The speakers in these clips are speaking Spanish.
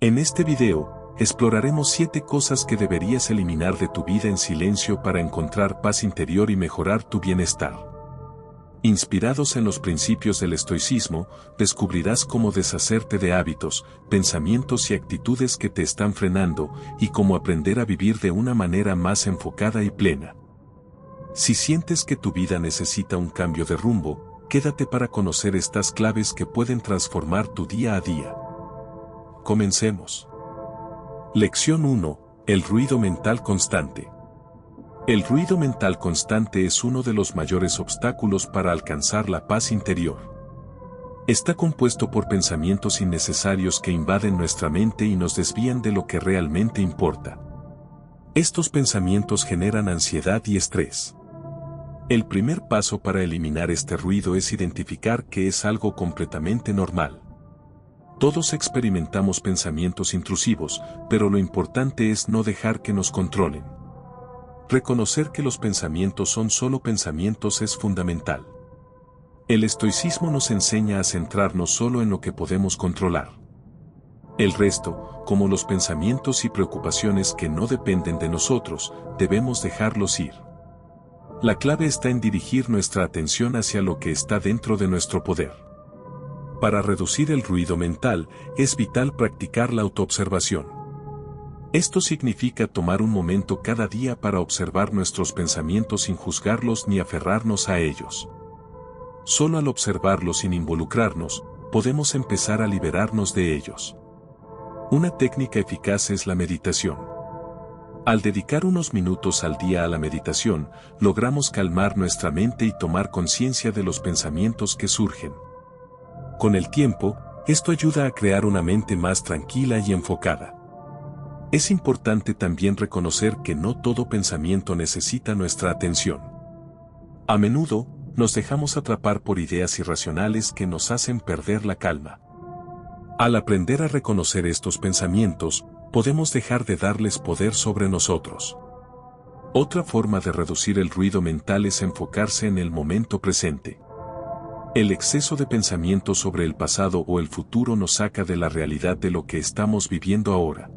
En este video, exploraremos 7 cosas que deberías eliminar de tu vida en silencio para encontrar paz interior y mejorar tu bienestar. Inspirados en los principios del estoicismo, descubrirás cómo deshacerte de hábitos, pensamientos y actitudes que te están frenando y cómo aprender a vivir de una manera más enfocada y plena. Si sientes que tu vida necesita un cambio de rumbo, quédate para conocer estas claves que pueden transformar tu día a día. Comencemos. Lección 1. El ruido mental constante. El ruido mental constante es uno de los mayores obstáculos para alcanzar la paz interior. Está compuesto por pensamientos innecesarios que invaden nuestra mente y nos desvían de lo que realmente importa. Estos pensamientos generan ansiedad y estrés. El primer paso para eliminar este ruido es identificar que es algo completamente normal. Todos experimentamos pensamientos intrusivos, pero lo importante es no dejar que nos controlen. Reconocer que los pensamientos son solo pensamientos es fundamental. El estoicismo nos enseña a centrarnos solo en lo que podemos controlar. El resto, como los pensamientos y preocupaciones que no dependen de nosotros, debemos dejarlos ir. La clave está en dirigir nuestra atención hacia lo que está dentro de nuestro poder. Para reducir el ruido mental, es vital practicar la autoobservación. Esto significa tomar un momento cada día para observar nuestros pensamientos sin juzgarlos ni aferrarnos a ellos. Solo al observarlos sin involucrarnos, podemos empezar a liberarnos de ellos. Una técnica eficaz es la meditación. Al dedicar unos minutos al día a la meditación, logramos calmar nuestra mente y tomar conciencia de los pensamientos que surgen. Con el tiempo, esto ayuda a crear una mente más tranquila y enfocada. Es importante también reconocer que no todo pensamiento necesita nuestra atención. A menudo, nos dejamos atrapar por ideas irracionales que nos hacen perder la calma. Al aprender a reconocer estos pensamientos, podemos dejar de darles poder sobre nosotros. Otra forma de reducir el ruido mental es enfocarse en el momento presente. El exceso de pensamientos sobre el pasado o el futuro nos saca de la realidad de lo que estamos viviendo ahora.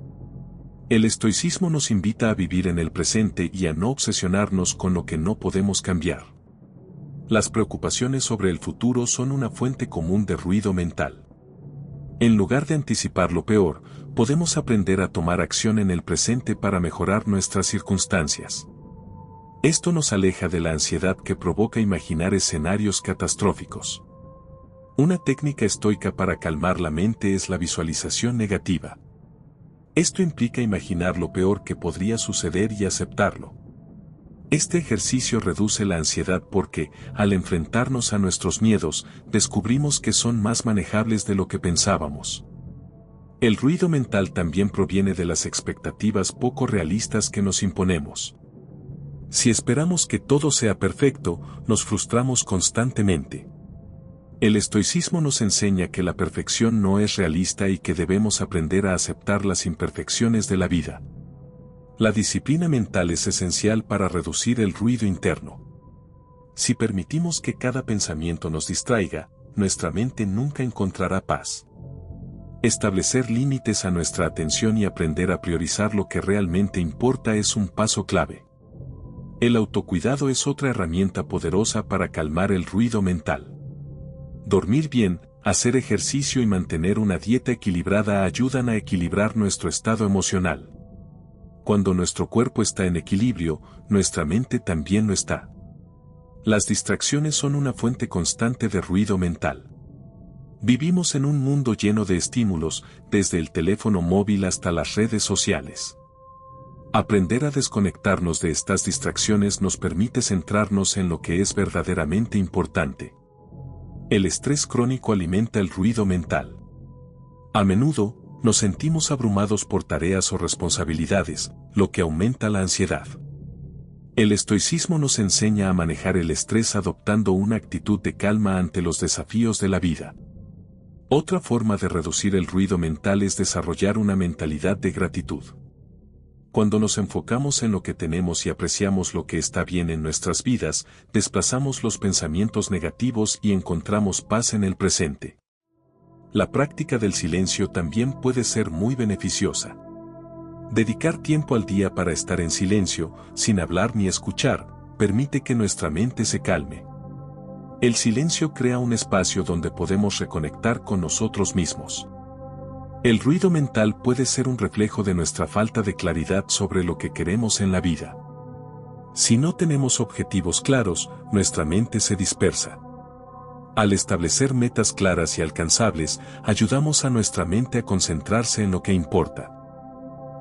El estoicismo nos invita a vivir en el presente y a no obsesionarnos con lo que no podemos cambiar. Las preocupaciones sobre el futuro son una fuente común de ruido mental. En lugar de anticipar lo peor, podemos aprender a tomar acción en el presente para mejorar nuestras circunstancias. Esto nos aleja de la ansiedad que provoca imaginar escenarios catastróficos. Una técnica estoica para calmar la mente es la visualización negativa. Esto implica imaginar lo peor que podría suceder y aceptarlo. Este ejercicio reduce la ansiedad porque, al enfrentarnos a nuestros miedos, descubrimos que son más manejables de lo que pensábamos. El ruido mental también proviene de las expectativas poco realistas que nos imponemos. Si esperamos que todo sea perfecto, nos frustramos constantemente. El estoicismo nos enseña que la perfección no es realista y que debemos aprender a aceptar las imperfecciones de la vida. La disciplina mental es esencial para reducir el ruido interno. Si permitimos que cada pensamiento nos distraiga, nuestra mente nunca encontrará paz. Establecer límites a nuestra atención y aprender a priorizar lo que realmente importa es un paso clave. El autocuidado es otra herramienta poderosa para calmar el ruido mental. Dormir bien, hacer ejercicio y mantener una dieta equilibrada ayudan a equilibrar nuestro estado emocional. Cuando nuestro cuerpo está en equilibrio, nuestra mente también lo está. Las distracciones son una fuente constante de ruido mental. Vivimos en un mundo lleno de estímulos, desde el teléfono móvil hasta las redes sociales. Aprender a desconectarnos de estas distracciones nos permite centrarnos en lo que es verdaderamente importante. El estrés crónico alimenta el ruido mental. A menudo, nos sentimos abrumados por tareas o responsabilidades, lo que aumenta la ansiedad. El estoicismo nos enseña a manejar el estrés adoptando una actitud de calma ante los desafíos de la vida. Otra forma de reducir el ruido mental es desarrollar una mentalidad de gratitud. Cuando nos enfocamos en lo que tenemos y apreciamos lo que está bien en nuestras vidas, desplazamos los pensamientos negativos y encontramos paz en el presente. La práctica del silencio también puede ser muy beneficiosa. Dedicar tiempo al día para estar en silencio, sin hablar ni escuchar, permite que nuestra mente se calme. El silencio crea un espacio donde podemos reconectar con nosotros mismos. El ruido mental puede ser un reflejo de nuestra falta de claridad sobre lo que queremos en la vida. Si no tenemos objetivos claros, nuestra mente se dispersa. Al establecer metas claras y alcanzables, ayudamos a nuestra mente a concentrarse en lo que importa.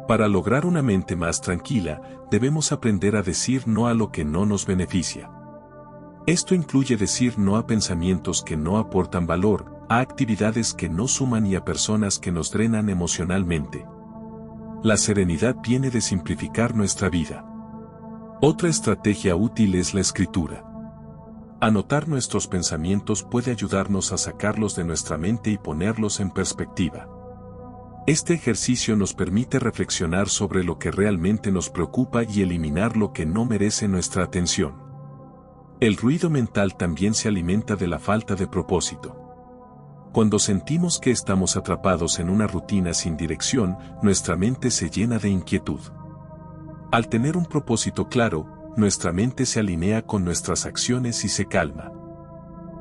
Para lograr una mente más tranquila, debemos aprender a decir no a lo que no nos beneficia. Esto incluye decir no a pensamientos que no aportan valor, a actividades que no suman y a personas que nos drenan emocionalmente. La serenidad viene de simplificar nuestra vida. Otra estrategia útil es la escritura. Anotar nuestros pensamientos puede ayudarnos a sacarlos de nuestra mente y ponerlos en perspectiva. Este ejercicio nos permite reflexionar sobre lo que realmente nos preocupa y eliminar lo que no merece nuestra atención. El ruido mental también se alimenta de la falta de propósito. Cuando sentimos que estamos atrapados en una rutina sin dirección, nuestra mente se llena de inquietud. Al tener un propósito claro, nuestra mente se alinea con nuestras acciones y se calma.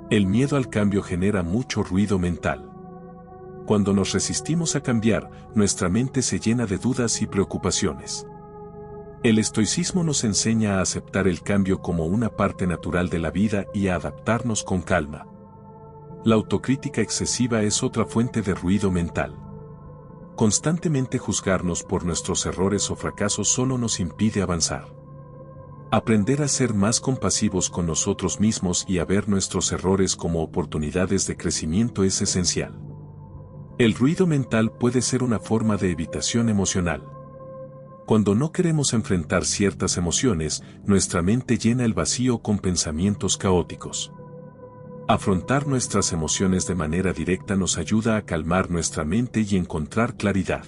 El miedo al cambio genera mucho ruido mental. Cuando nos resistimos a cambiar, nuestra mente se llena de dudas y preocupaciones. El estoicismo nos enseña a aceptar el cambio como una parte natural de la vida y a adaptarnos con calma. La autocrítica excesiva es otra fuente de ruido mental. Constantemente juzgarnos por nuestros errores o fracasos solo nos impide avanzar. Aprender a ser más compasivos con nosotros mismos y a ver nuestros errores como oportunidades de crecimiento es esencial. El ruido mental puede ser una forma de evitación emocional. Cuando no queremos enfrentar ciertas emociones, nuestra mente llena el vacío con pensamientos caóticos. Afrontar nuestras emociones de manera directa nos ayuda a calmar nuestra mente y encontrar claridad.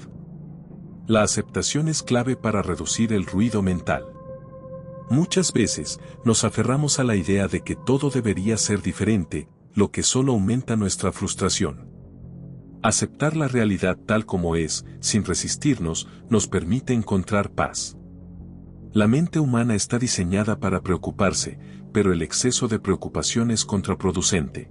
La aceptación es clave para reducir el ruido mental. Muchas veces, nos aferramos a la idea de que todo debería ser diferente, lo que solo aumenta nuestra frustración. Aceptar la realidad tal como es, sin resistirnos, nos permite encontrar paz. La mente humana está diseñada para preocuparse, pero el exceso de preocupación es contraproducente.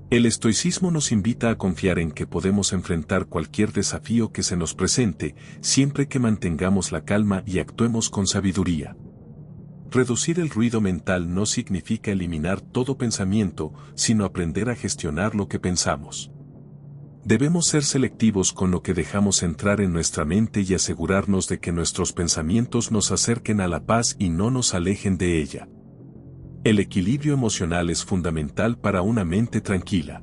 El estoicismo nos invita a confiar en que podemos enfrentar cualquier desafío que se nos presente, siempre que mantengamos la calma y actuemos con sabiduría. Reducir el ruido mental no significa eliminar todo pensamiento, sino aprender a gestionar lo que pensamos. Debemos ser selectivos con lo que dejamos entrar en nuestra mente y asegurarnos de que nuestros pensamientos nos acerquen a la paz y no nos alejen de ella. El equilibrio emocional es fundamental para una mente tranquila.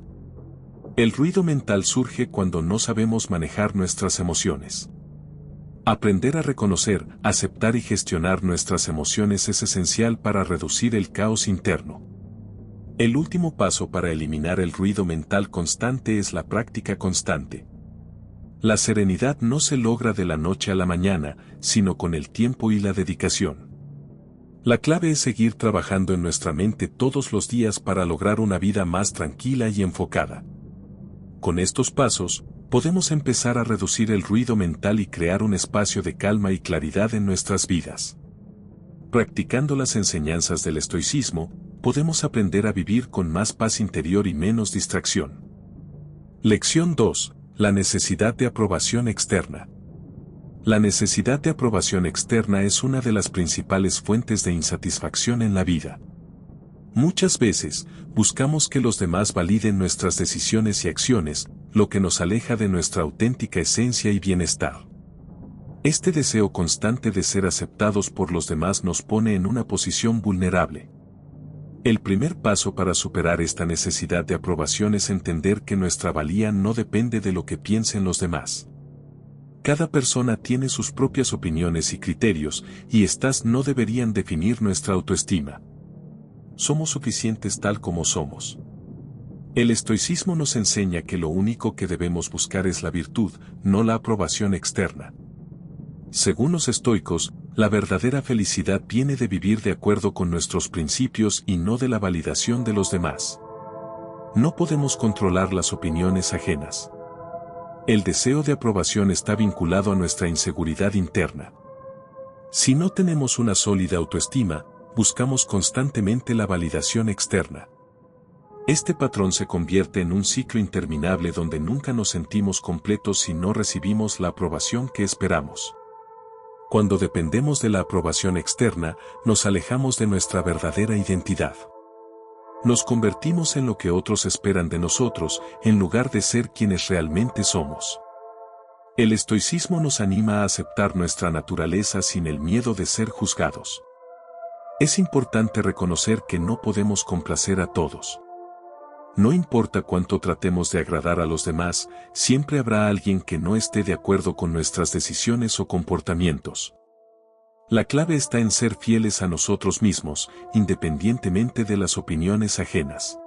El ruido mental surge cuando no sabemos manejar nuestras emociones. Aprender a reconocer, aceptar y gestionar nuestras emociones es esencial para reducir el caos interno. El último paso para eliminar el ruido mental constante es la práctica constante. La serenidad no se logra de la noche a la mañana, sino con el tiempo y la dedicación. La clave es seguir trabajando en nuestra mente todos los días para lograr una vida más tranquila y enfocada. Con estos pasos, podemos empezar a reducir el ruido mental y crear un espacio de calma y claridad en nuestras vidas. Practicando las enseñanzas del estoicismo, podemos aprender a vivir con más paz interior y menos distracción. Lección 2. La necesidad de aprobación externa. La necesidad de aprobación externa es una de las principales fuentes de insatisfacción en la vida. Muchas veces, buscamos que los demás validen nuestras decisiones y acciones, lo que nos aleja de nuestra auténtica esencia y bienestar. Este deseo constante de ser aceptados por los demás nos pone en una posición vulnerable. El primer paso para superar esta necesidad de aprobación es entender que nuestra valía no depende de lo que piensen los demás. Cada persona tiene sus propias opiniones y criterios, y estas no deberían definir nuestra autoestima. Somos suficientes tal como somos. El estoicismo nos enseña que lo único que debemos buscar es la virtud, no la aprobación externa. Según los estoicos, la verdadera felicidad viene de vivir de acuerdo con nuestros principios y no de la validación de los demás. No podemos controlar las opiniones ajenas. El deseo de aprobación está vinculado a nuestra inseguridad interna. Si no tenemos una sólida autoestima, buscamos constantemente la validación externa. Este patrón se convierte en un ciclo interminable donde nunca nos sentimos completos si no recibimos la aprobación que esperamos. Cuando dependemos de la aprobación externa, nos alejamos de nuestra verdadera identidad. Nos convertimos en lo que otros esperan de nosotros, en lugar de ser quienes realmente somos. El estoicismo nos anima a aceptar nuestra naturaleza sin el miedo de ser juzgados. Es importante reconocer que no podemos complacer a todos. No importa cuánto tratemos de agradar a los demás, siempre habrá alguien que no esté de acuerdo con nuestras decisiones o comportamientos. La clave está en ser fieles a nosotros mismos, independientemente de las opiniones ajenas.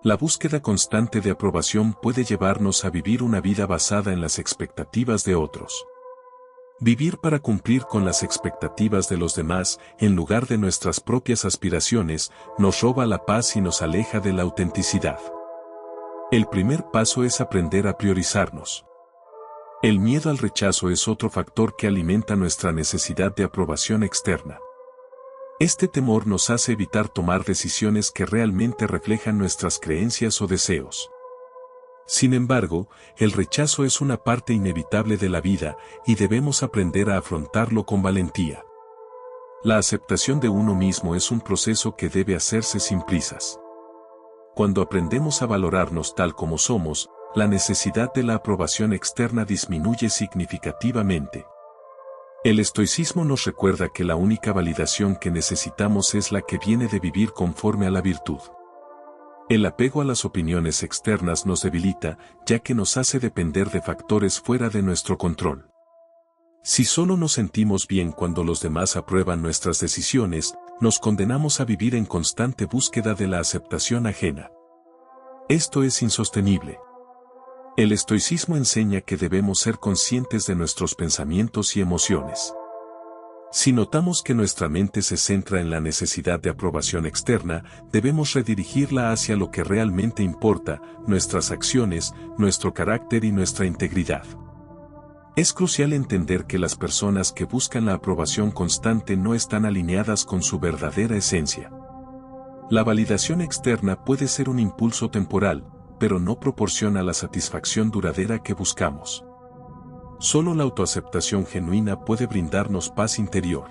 La búsqueda constante de aprobación puede llevarnos a vivir una vida basada en las expectativas de otros. Vivir para cumplir con las expectativas de los demás, en lugar de nuestras propias aspiraciones, nos roba la paz y nos aleja de la autenticidad. El primer paso es aprender a priorizarnos. El miedo al rechazo es otro factor que alimenta nuestra necesidad de aprobación externa. Este temor nos hace evitar tomar decisiones que realmente reflejan nuestras creencias o deseos. Sin embargo, el rechazo es una parte inevitable de la vida y debemos aprender a afrontarlo con valentía. La aceptación de uno mismo es un proceso que debe hacerse sin prisas. Cuando aprendemos a valorarnos tal como somos, la necesidad de la aprobación externa disminuye significativamente. El estoicismo nos recuerda que la única validación que necesitamos es la que viene de vivir conforme a la virtud. El apego a las opiniones externas nos debilita, ya que nos hace depender de factores fuera de nuestro control. Si solo nos sentimos bien cuando los demás aprueban nuestras decisiones, nos condenamos a vivir en constante búsqueda de la aceptación ajena. Esto es insostenible. El estoicismo enseña que debemos ser conscientes de nuestros pensamientos y emociones. Si notamos que nuestra mente se centra en la necesidad de aprobación externa, debemos redirigirla hacia lo que realmente importa, nuestras acciones, nuestro carácter y nuestra integridad. Es crucial entender que las personas que buscan la aprobación constante no están alineadas con su verdadera esencia. La validación externa puede ser un impulso temporal, pero no proporciona la satisfacción duradera que buscamos. Solo la autoaceptación genuina puede brindarnos paz interior.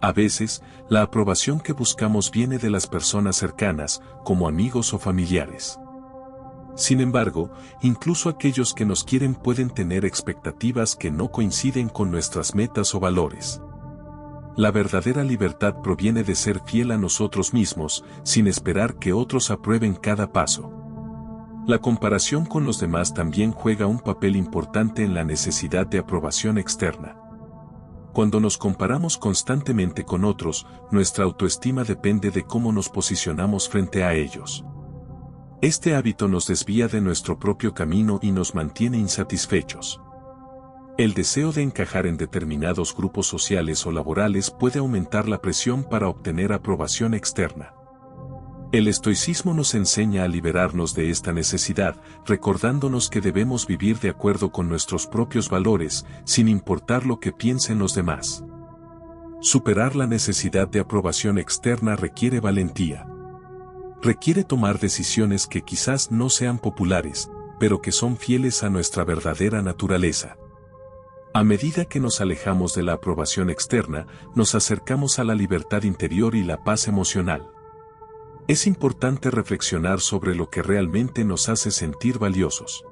A veces, la aprobación que buscamos viene de las personas cercanas, como amigos o familiares. Sin embargo, incluso aquellos que nos quieren pueden tener expectativas que no coinciden con nuestras metas o valores. La verdadera libertad proviene de ser fiel a nosotros mismos, sin esperar que otros aprueben cada paso. La comparación con los demás también juega un papel importante en la necesidad de aprobación externa. Cuando nos comparamos constantemente con otros, nuestra autoestima depende de cómo nos posicionamos frente a ellos. Este hábito nos desvía de nuestro propio camino y nos mantiene insatisfechos. El deseo de encajar en determinados grupos sociales o laborales puede aumentar la presión para obtener aprobación externa. El estoicismo nos enseña a liberarnos de esta necesidad, recordándonos que debemos vivir de acuerdo con nuestros propios valores, sin importar lo que piensen los demás. Superar la necesidad de aprobación externa requiere valentía. Requiere tomar decisiones que quizás no sean populares, pero que son fieles a nuestra verdadera naturaleza. A medida que nos alejamos de la aprobación externa, nos acercamos a la libertad interior y la paz emocional. Es importante reflexionar sobre lo que realmente nos hace sentir valiosos.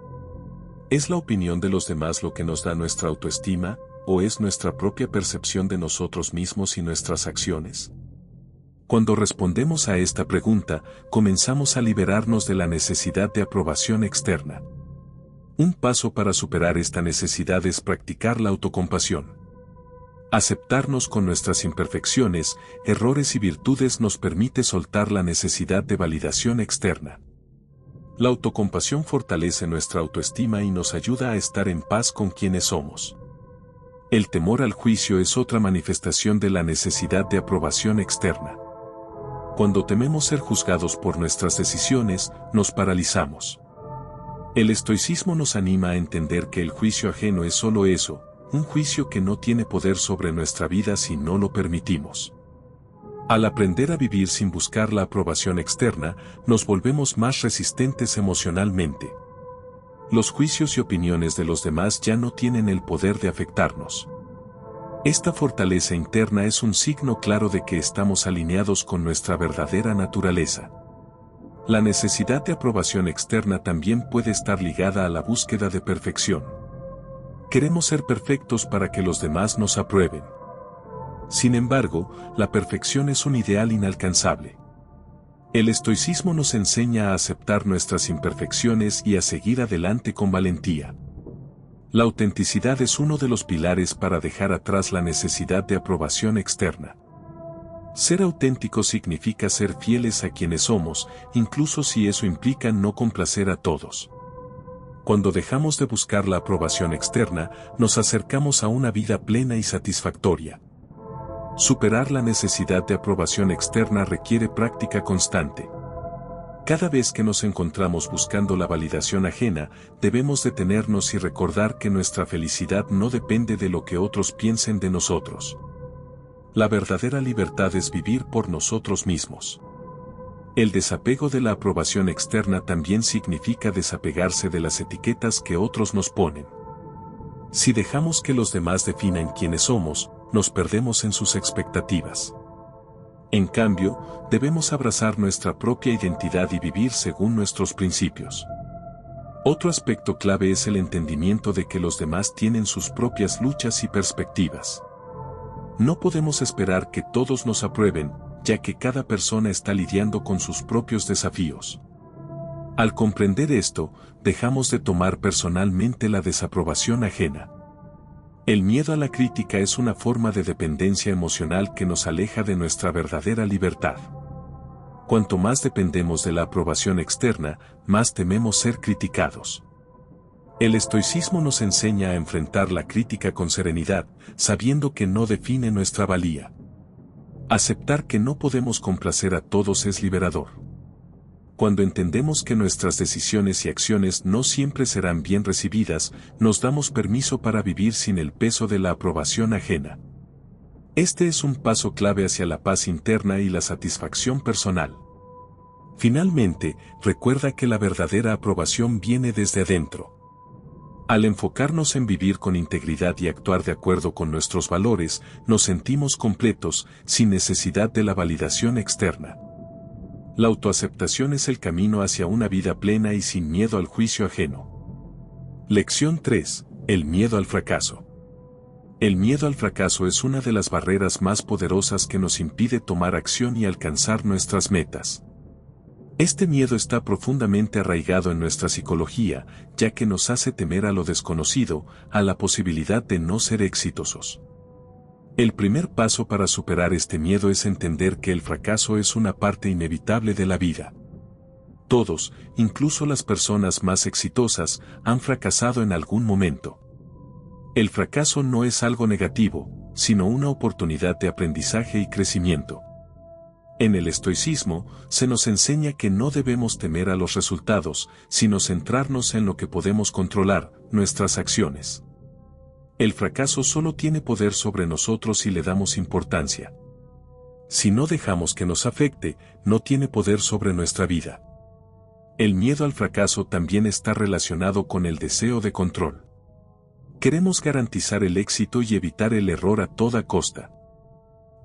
¿Es la opinión de los demás lo que nos da nuestra autoestima, o es nuestra propia percepción de nosotros mismos y nuestras acciones? Cuando respondemos a esta pregunta, comenzamos a liberarnos de la necesidad de aprobación externa. Un paso para superar esta necesidad es practicar la autocompasión. Aceptarnos con nuestras imperfecciones, errores y virtudes nos permite soltar la necesidad de validación externa. La autocompasión fortalece nuestra autoestima y nos ayuda a estar en paz con quienes somos. El temor al juicio es otra manifestación de la necesidad de aprobación externa. Cuando tememos ser juzgados por nuestras decisiones, nos paralizamos. El estoicismo nos anima a entender que el juicio ajeno es solo eso, un juicio que no tiene poder sobre nuestra vida si no lo permitimos. Al aprender a vivir sin buscar la aprobación externa, nos volvemos más resistentes emocionalmente. Los juicios y opiniones de los demás ya no tienen el poder de afectarnos. Esta fortaleza interna es un signo claro de que estamos alineados con nuestra verdadera naturaleza. La necesidad de aprobación externa también puede estar ligada a la búsqueda de perfección. Queremos ser perfectos para que los demás nos aprueben. Sin embargo, la perfección es un ideal inalcanzable. El estoicismo nos enseña a aceptar nuestras imperfecciones y a seguir adelante con valentía. La autenticidad es uno de los pilares para dejar atrás la necesidad de aprobación externa. Ser auténtico significa ser fieles a quienes somos, incluso si eso implica no complacer a todos. Cuando dejamos de buscar la aprobación externa, nos acercamos a una vida plena y satisfactoria. Superar la necesidad de aprobación externa requiere práctica constante. Cada vez que nos encontramos buscando la validación ajena, debemos detenernos y recordar que nuestra felicidad no depende de lo que otros piensen de nosotros. La verdadera libertad es vivir por nosotros mismos. El desapego de la aprobación externa también significa desapegarse de las etiquetas que otros nos ponen. Si dejamos que los demás definan quiénes somos, nos perdemos en sus expectativas. En cambio, debemos abrazar nuestra propia identidad y vivir según nuestros principios. Otro aspecto clave es el entendimiento de que los demás tienen sus propias luchas y perspectivas. No podemos esperar que todos nos aprueben, ya que cada persona está lidiando con sus propios desafíos. Al comprender esto, dejamos de tomar personalmente la desaprobación ajena. El miedo a la crítica es una forma de dependencia emocional que nos aleja de nuestra verdadera libertad. Cuanto más dependemos de la aprobación externa, más tememos ser criticados. El estoicismo nos enseña a enfrentar la crítica con serenidad, sabiendo que no define nuestra valía. Aceptar que no podemos complacer a todos es liberador. Cuando entendemos que nuestras decisiones y acciones no siempre serán bien recibidas, nos damos permiso para vivir sin el peso de la aprobación ajena. Este es un paso clave hacia la paz interna y la satisfacción personal. Finalmente, recuerda que la verdadera aprobación viene desde adentro. Al enfocarnos en vivir con integridad y actuar de acuerdo con nuestros valores, nos sentimos completos, sin necesidad de la validación externa. La autoaceptación es el camino hacia una vida plena y sin miedo al juicio ajeno. Lección 3. El miedo al fracaso. El miedo al fracaso es una de las barreras más poderosas que nos impide tomar acción y alcanzar nuestras metas. Este miedo está profundamente arraigado en nuestra psicología, ya que nos hace temer a lo desconocido, a la posibilidad de no ser exitosos. El primer paso para superar este miedo es entender que el fracaso es una parte inevitable de la vida. Todos, incluso las personas más exitosas, han fracasado en algún momento. El fracaso no es algo negativo, sino una oportunidad de aprendizaje y crecimiento. En el estoicismo, se nos enseña que no debemos temer a los resultados, sino centrarnos en lo que podemos controlar, nuestras acciones. El fracaso solo tiene poder sobre nosotros si le damos importancia. Si no dejamos que nos afecte, no tiene poder sobre nuestra vida. El miedo al fracaso también está relacionado con el deseo de control. Queremos garantizar el éxito y evitar el error a toda costa.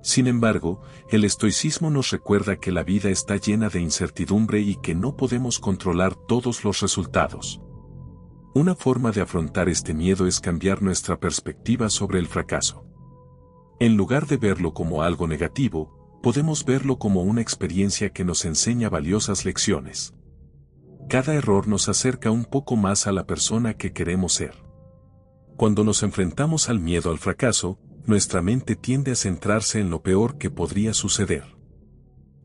Sin embargo, el estoicismo nos recuerda que la vida está llena de incertidumbre y que no podemos controlar todos los resultados. Una forma de afrontar este miedo es cambiar nuestra perspectiva sobre el fracaso. En lugar de verlo como algo negativo, podemos verlo como una experiencia que nos enseña valiosas lecciones. Cada error nos acerca un poco más a la persona que queremos ser. Cuando nos enfrentamos al miedo al fracaso, nuestra mente tiende a centrarse en lo peor que podría suceder.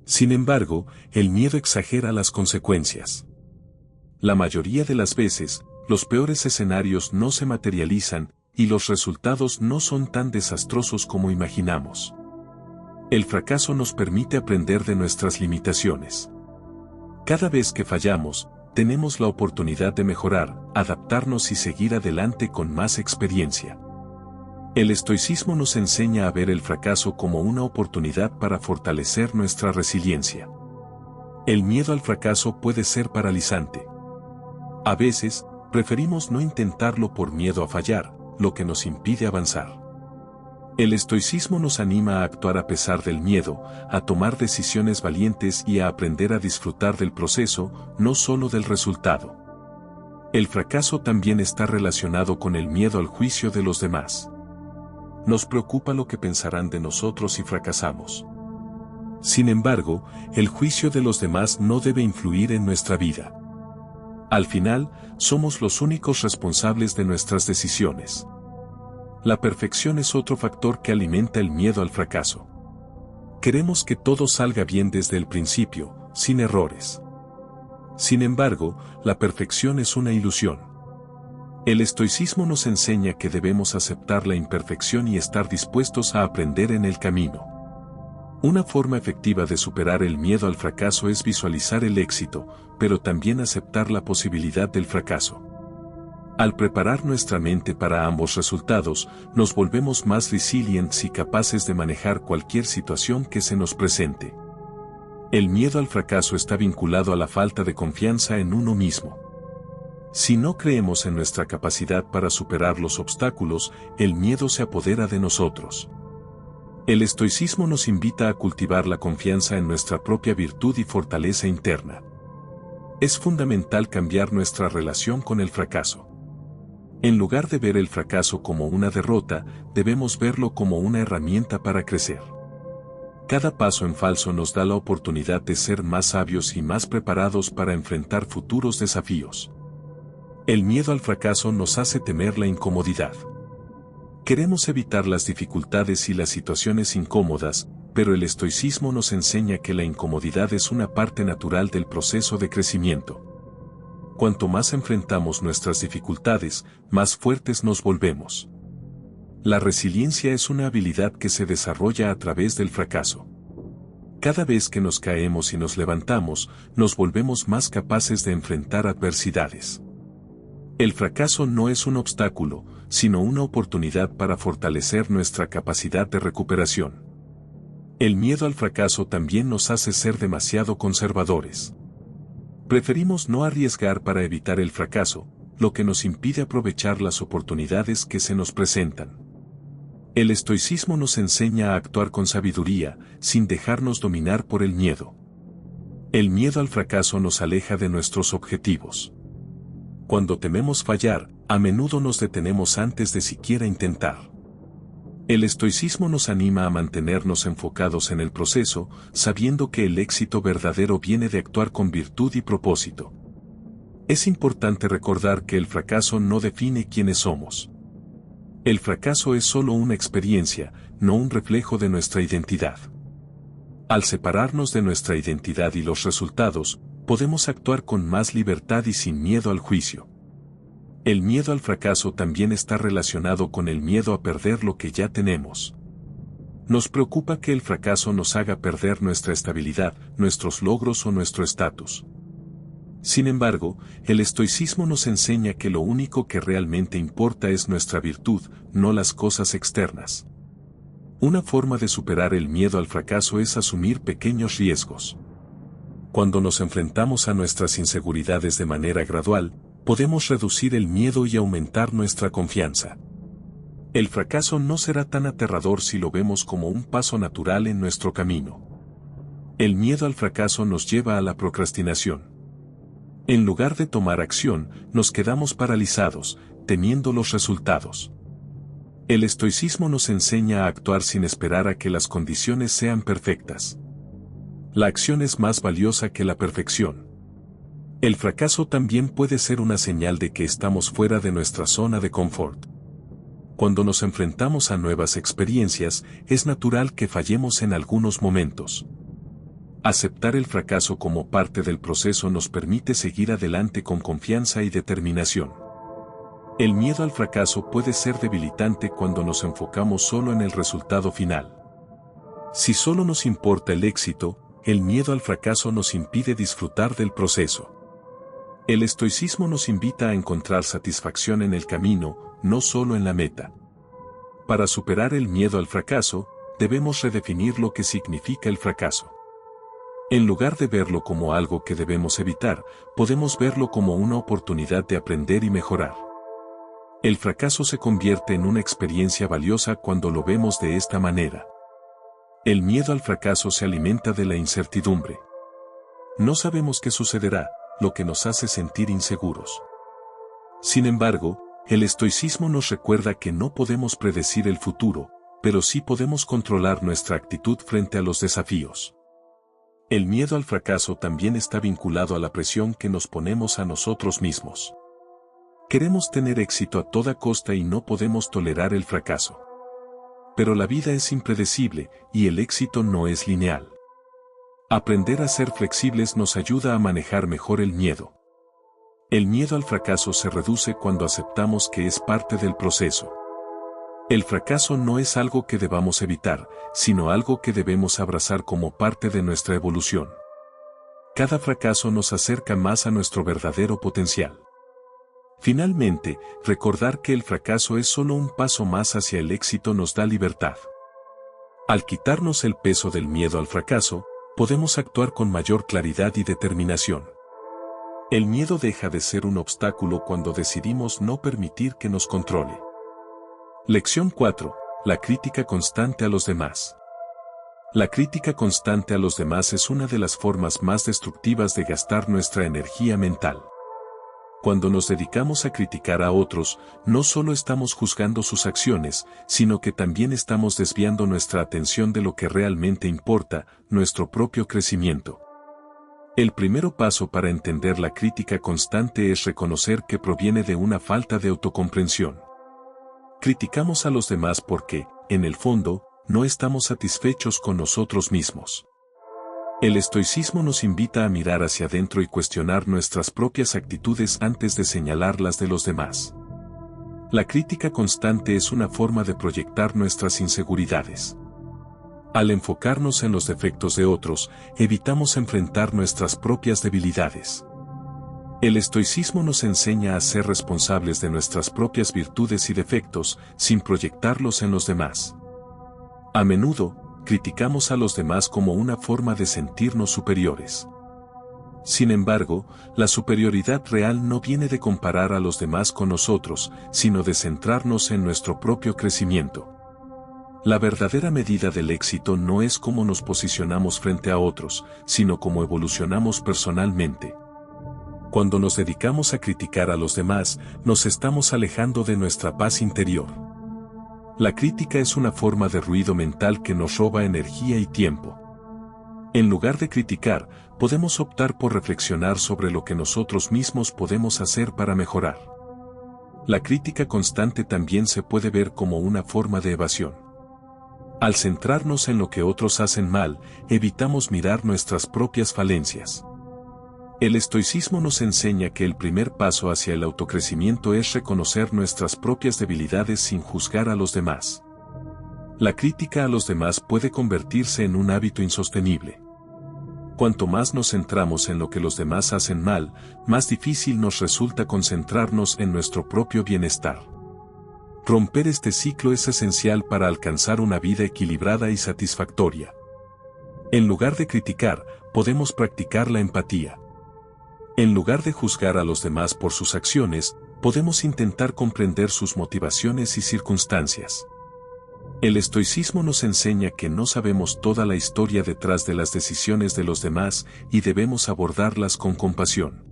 Sin embargo, el miedo exagera las consecuencias. La mayoría de las veces, los peores escenarios no se materializan, y los resultados no son tan desastrosos como imaginamos. El fracaso nos permite aprender de nuestras limitaciones. Cada vez que fallamos, tenemos la oportunidad de mejorar, adaptarnos y seguir adelante con más experiencia. El estoicismo nos enseña a ver el fracaso como una oportunidad para fortalecer nuestra resiliencia. El miedo al fracaso puede ser paralizante. A veces, preferimos no intentarlo por miedo a fallar, lo que nos impide avanzar. El estoicismo nos anima a actuar a pesar del miedo, a tomar decisiones valientes y a aprender a disfrutar del proceso, no solo del resultado. El fracaso también está relacionado con el miedo al juicio de los demás. Nos preocupa lo que pensarán de nosotros si fracasamos. Sin embargo, el juicio de los demás no debe influir en nuestra vida. Al final, somos los únicos responsables de nuestras decisiones. La perfección es otro factor que alimenta el miedo al fracaso. Queremos que todo salga bien desde el principio, sin errores. Sin embargo, la perfección es una ilusión. El estoicismo nos enseña que debemos aceptar la imperfección y estar dispuestos a aprender en el camino. Una forma efectiva de superar el miedo al fracaso es visualizar el éxito, pero también aceptar la posibilidad del fracaso. Al preparar nuestra mente para ambos resultados, nos volvemos más resilientes y capaces de manejar cualquier situación que se nos presente. El miedo al fracaso está vinculado a la falta de confianza en uno mismo. Si no creemos en nuestra capacidad para superar los obstáculos, el miedo se apodera de nosotros. El estoicismo nos invita a cultivar la confianza en nuestra propia virtud y fortaleza interna. Es fundamental cambiar nuestra relación con el fracaso. En lugar de ver el fracaso como una derrota, debemos verlo como una herramienta para crecer. Cada paso en falso nos da la oportunidad de ser más sabios y más preparados para enfrentar futuros desafíos. El miedo al fracaso nos hace temer la incomodidad. Queremos evitar las dificultades y las situaciones incómodas, pero el estoicismo nos enseña que la incomodidad es una parte natural del proceso de crecimiento. Cuanto más enfrentamos nuestras dificultades, más fuertes nos volvemos. La resiliencia es una habilidad que se desarrolla a través del fracaso. Cada vez que nos caemos y nos levantamos, nos volvemos más capaces de enfrentar adversidades. El fracaso no es un obstáculo, sino una oportunidad para fortalecer nuestra capacidad de recuperación. El miedo al fracaso también nos hace ser demasiado conservadores. Preferimos no arriesgar para evitar el fracaso, lo que nos impide aprovechar las oportunidades que se nos presentan. El estoicismo nos enseña a actuar con sabiduría, sin dejarnos dominar por el miedo. El miedo al fracaso nos aleja de nuestros objetivos. Cuando tememos fallar, a menudo nos detenemos antes de siquiera intentar. El estoicismo nos anima a mantenernos enfocados en el proceso, sabiendo que el éxito verdadero viene de actuar con virtud y propósito. Es importante recordar que el fracaso no define quiénes somos. El fracaso es solo una experiencia, no un reflejo de nuestra identidad. Al separarnos de nuestra identidad y los resultados, podemos actuar con más libertad y sin miedo al juicio. El miedo al fracaso también está relacionado con el miedo a perder lo que ya tenemos. Nos preocupa que el fracaso nos haga perder nuestra estabilidad, nuestros logros o nuestro estatus. Sin embargo, el estoicismo nos enseña que lo único que realmente importa es nuestra virtud, no las cosas externas. Una forma de superar el miedo al fracaso es asumir pequeños riesgos. Cuando nos enfrentamos a nuestras inseguridades de manera gradual, podemos reducir el miedo y aumentar nuestra confianza. El fracaso no será tan aterrador si lo vemos como un paso natural en nuestro camino. El miedo al fracaso nos lleva a la procrastinación. En lugar de tomar acción, nos quedamos paralizados, temiendo los resultados. El estoicismo nos enseña a actuar sin esperar a que las condiciones sean perfectas. La acción es más valiosa que la perfección. El fracaso también puede ser una señal de que estamos fuera de nuestra zona de confort. Cuando nos enfrentamos a nuevas experiencias, es natural que fallemos en algunos momentos. Aceptar el fracaso como parte del proceso nos permite seguir adelante con confianza y determinación. El miedo al fracaso puede ser debilitante cuando nos enfocamos solo en el resultado final. Si solo nos importa el éxito, el miedo al fracaso nos impide disfrutar del proceso. El estoicismo nos invita a encontrar satisfacción en el camino, no solo en la meta. Para superar el miedo al fracaso, debemos redefinir lo que significa el fracaso. En lugar de verlo como algo que debemos evitar, podemos verlo como una oportunidad de aprender y mejorar. El fracaso se convierte en una experiencia valiosa cuando lo vemos de esta manera. El miedo al fracaso se alimenta de la incertidumbre. No sabemos qué sucederá, lo que nos hace sentir inseguros. Sin embargo, el estoicismo nos recuerda que no podemos predecir el futuro, pero sí podemos controlar nuestra actitud frente a los desafíos. El miedo al fracaso también está vinculado a la presión que nos ponemos a nosotros mismos. Queremos tener éxito a toda costa y no podemos tolerar el fracaso. Pero la vida es impredecible, y el éxito no es lineal. Aprender a ser flexibles nos ayuda a manejar mejor el miedo. El miedo al fracaso se reduce cuando aceptamos que es parte del proceso. El fracaso no es algo que debamos evitar, sino algo que debemos abrazar como parte de nuestra evolución. Cada fracaso nos acerca más a nuestro verdadero potencial. Finalmente, recordar que el fracaso es solo un paso más hacia el éxito nos da libertad. Al quitarnos el peso del miedo al fracaso, podemos actuar con mayor claridad y determinación. El miedo deja de ser un obstáculo cuando decidimos no permitir que nos controle. Lección 4. La crítica constante a los demás. La crítica constante a los demás es una de las formas más destructivas de gastar nuestra energía mental. Cuando nos dedicamos a criticar a otros, no solo estamos juzgando sus acciones, sino que también estamos desviando nuestra atención de lo que realmente importa, nuestro propio crecimiento. El primer paso para entender la crítica constante es reconocer que proviene de una falta de autocomprensión. Criticamos a los demás porque, en el fondo, no estamos satisfechos con nosotros mismos. El estoicismo nos invita a mirar hacia adentro y cuestionar nuestras propias actitudes antes de señalar las de los demás. La crítica constante es una forma de proyectar nuestras inseguridades. Al enfocarnos en los defectos de otros, evitamos enfrentar nuestras propias debilidades. El estoicismo nos enseña a ser responsables de nuestras propias virtudes y defectos, sin proyectarlos en los demás. A menudo, criticamos a los demás como una forma de sentirnos superiores. Sin embargo, la superioridad real no viene de comparar a los demás con nosotros, sino de centrarnos en nuestro propio crecimiento. La verdadera medida del éxito no es cómo nos posicionamos frente a otros, sino cómo evolucionamos personalmente. Cuando nos dedicamos a criticar a los demás, nos estamos alejando de nuestra paz interior. La crítica es una forma de ruido mental que nos roba energía y tiempo. En lugar de criticar, podemos optar por reflexionar sobre lo que nosotros mismos podemos hacer para mejorar. La crítica constante también se puede ver como una forma de evasión. Al centrarnos en lo que otros hacen mal, evitamos mirar nuestras propias falencias. El estoicismo nos enseña que el primer paso hacia el autocrecimiento es reconocer nuestras propias debilidades sin juzgar a los demás. La crítica a los demás puede convertirse en un hábito insostenible. Cuanto más nos centramos en lo que los demás hacen mal, más difícil nos resulta concentrarnos en nuestro propio bienestar. Romper este ciclo es esencial para alcanzar una vida equilibrada y satisfactoria. En lugar de criticar, podemos practicar la empatía. En lugar de juzgar a los demás por sus acciones, podemos intentar comprender sus motivaciones y circunstancias. El estoicismo nos enseña que no sabemos toda la historia detrás de las decisiones de los demás y debemos abordarlas con compasión.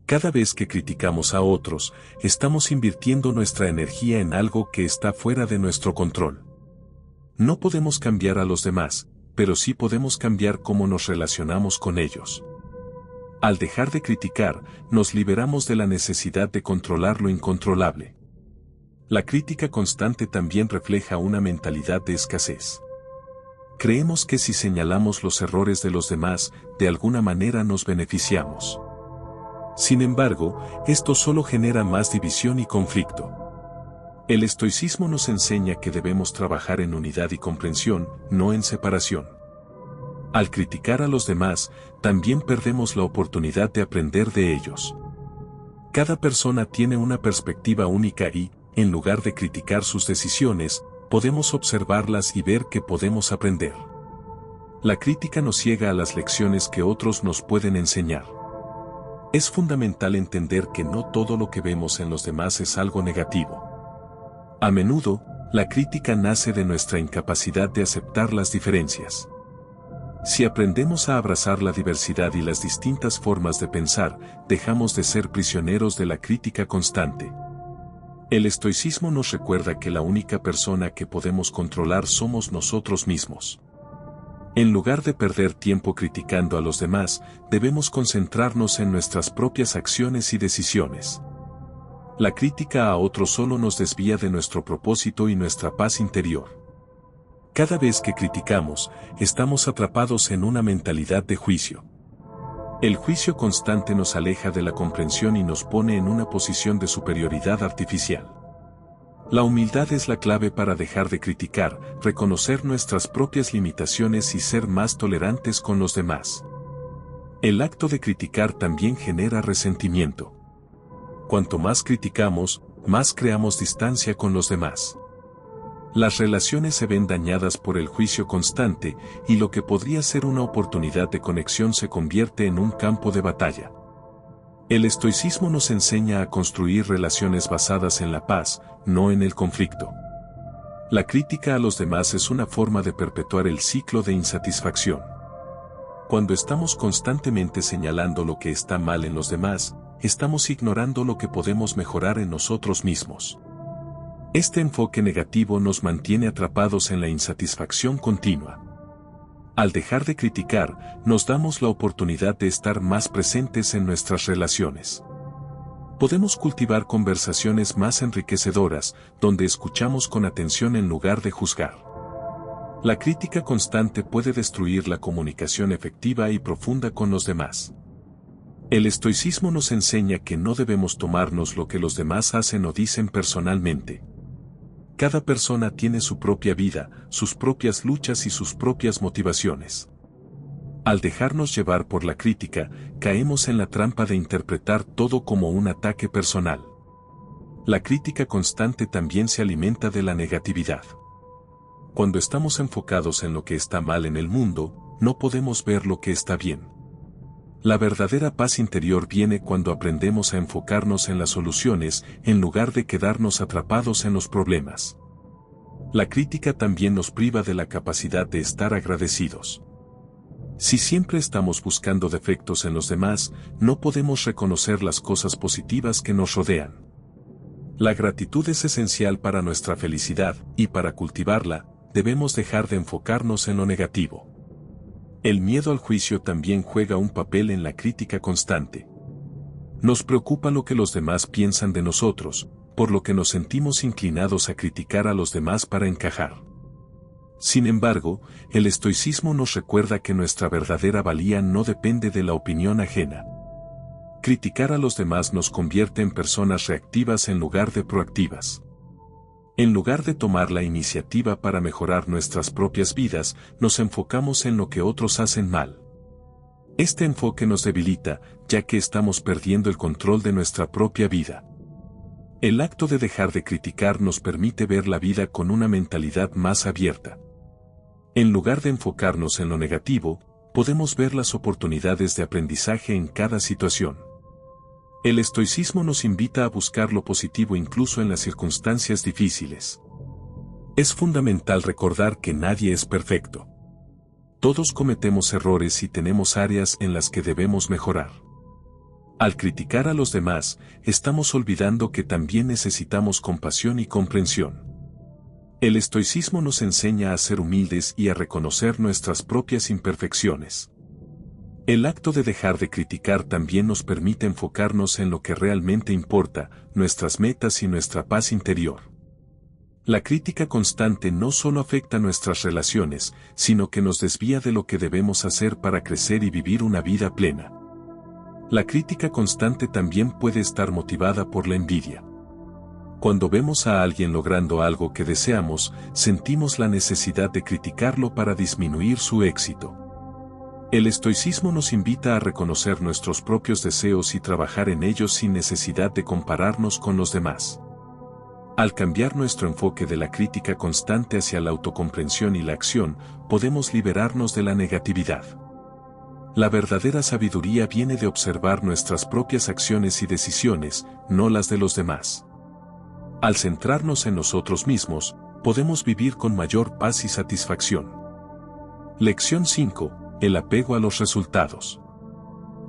Cada vez que criticamos a otros, estamos invirtiendo nuestra energía en algo que está fuera de nuestro control. No podemos cambiar a los demás, pero sí podemos cambiar cómo nos relacionamos con ellos. Al dejar de criticar, nos liberamos de la necesidad de controlar lo incontrolable. La crítica constante también refleja una mentalidad de escasez. Creemos que si señalamos los errores de los demás, de alguna manera nos beneficiamos. Sin embargo, esto solo genera más división y conflicto. El estoicismo nos enseña que debemos trabajar en unidad y comprensión, no en separación. Al criticar a los demás, también perdemos la oportunidad de aprender de ellos. Cada persona tiene una perspectiva única y, en lugar de criticar sus decisiones, podemos observarlas y ver que podemos aprender. La crítica nos ciega a las lecciones que otros nos pueden enseñar. Es fundamental entender que no todo lo que vemos en los demás es algo negativo. A menudo, la crítica nace de nuestra incapacidad de aceptar las diferencias. Si aprendemos a abrazar la diversidad y las distintas formas de pensar, dejamos de ser prisioneros de la crítica constante. El estoicismo nos recuerda que la única persona que podemos controlar somos nosotros mismos. En lugar de perder tiempo criticando a los demás, debemos concentrarnos en nuestras propias acciones y decisiones. La crítica a otros solo nos desvía de nuestro propósito y nuestra paz interior. Cada vez que criticamos, estamos atrapados en una mentalidad de juicio. El juicio constante nos aleja de la comprensión y nos pone en una posición de superioridad artificial. La humildad es la clave para dejar de criticar, reconocer nuestras propias limitaciones y ser más tolerantes con los demás. El acto de criticar también genera resentimiento. Cuanto más criticamos, más creamos distancia con los demás. Las relaciones se ven dañadas por el juicio constante, y lo que podría ser una oportunidad de conexión se convierte en un campo de batalla. El estoicismo nos enseña a construir relaciones basadas en la paz, no en el conflicto. La crítica a los demás es una forma de perpetuar el ciclo de insatisfacción. Cuando estamos constantemente señalando lo que está mal en los demás, estamos ignorando lo que podemos mejorar en nosotros mismos. Este enfoque negativo nos mantiene atrapados en la insatisfacción continua. Al dejar de criticar, nos damos la oportunidad de estar más presentes en nuestras relaciones. Podemos cultivar conversaciones más enriquecedoras, donde escuchamos con atención en lugar de juzgar. La crítica constante puede destruir la comunicación efectiva y profunda con los demás. El estoicismo nos enseña que no debemos tomarnos lo que los demás hacen o dicen personalmente. Cada persona tiene su propia vida, sus propias luchas y sus propias motivaciones. Al dejarnos llevar por la crítica, caemos en la trampa de interpretar todo como un ataque personal. La crítica constante también se alimenta de la negatividad. Cuando estamos enfocados en lo que está mal en el mundo, no podemos ver lo que está bien. La verdadera paz interior viene cuando aprendemos a enfocarnos en las soluciones, en lugar de quedarnos atrapados en los problemas. La crítica también nos priva de la capacidad de estar agradecidos. Si siempre estamos buscando defectos en los demás, no podemos reconocer las cosas positivas que nos rodean. La gratitud es esencial para nuestra felicidad, y para cultivarla, debemos dejar de enfocarnos en lo negativo. El miedo al juicio también juega un papel en la crítica constante. Nos preocupa lo que los demás piensan de nosotros, por lo que nos sentimos inclinados a criticar a los demás para encajar. Sin embargo, el estoicismo nos recuerda que nuestra verdadera valía no depende de la opinión ajena. Criticar a los demás nos convierte en personas reactivas en lugar de proactivas. En lugar de tomar la iniciativa para mejorar nuestras propias vidas, nos enfocamos en lo que otros hacen mal. Este enfoque nos debilita, ya que estamos perdiendo el control de nuestra propia vida. El acto de dejar de criticar nos permite ver la vida con una mentalidad más abierta. En lugar de enfocarnos en lo negativo, podemos ver las oportunidades de aprendizaje en cada situación. El estoicismo nos invita a buscar lo positivo incluso en las circunstancias difíciles. Es fundamental recordar que nadie es perfecto. Todos cometemos errores y tenemos áreas en las que debemos mejorar. Al criticar a los demás, estamos olvidando que también necesitamos compasión y comprensión. El estoicismo nos enseña a ser humildes y a reconocer nuestras propias imperfecciones. El acto de dejar de criticar también nos permite enfocarnos en lo que realmente importa, nuestras metas y nuestra paz interior. La crítica constante no solo afecta nuestras relaciones, sino que nos desvía de lo que debemos hacer para crecer y vivir una vida plena. La crítica constante también puede estar motivada por la envidia. Cuando vemos a alguien logrando algo que deseamos, sentimos la necesidad de criticarlo para disminuir su éxito. El estoicismo nos invita a reconocer nuestros propios deseos y trabajar en ellos sin necesidad de compararnos con los demás. Al cambiar nuestro enfoque de la crítica constante hacia la autocomprensión y la acción, podemos liberarnos de la negatividad. La verdadera sabiduría viene de observar nuestras propias acciones y decisiones, no las de los demás. Al centrarnos en nosotros mismos, podemos vivir con mayor paz y satisfacción. Lección 5. El apego a los resultados.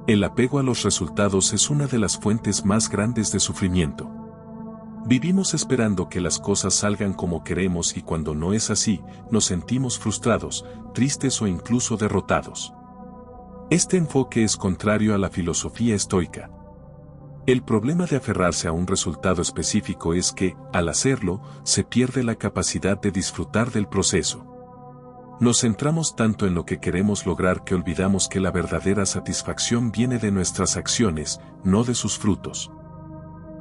El apego a los resultados es una de las fuentes más grandes de sufrimiento. Vivimos esperando que las cosas salgan como queremos y cuando no es así, nos sentimos frustrados, tristes o incluso derrotados. Este enfoque es contrario a la filosofía estoica. El problema de aferrarse a un resultado específico es que, al hacerlo, se pierde la capacidad de disfrutar del proceso. Nos centramos tanto en lo que queremos lograr que olvidamos que la verdadera satisfacción viene de nuestras acciones, no de sus frutos.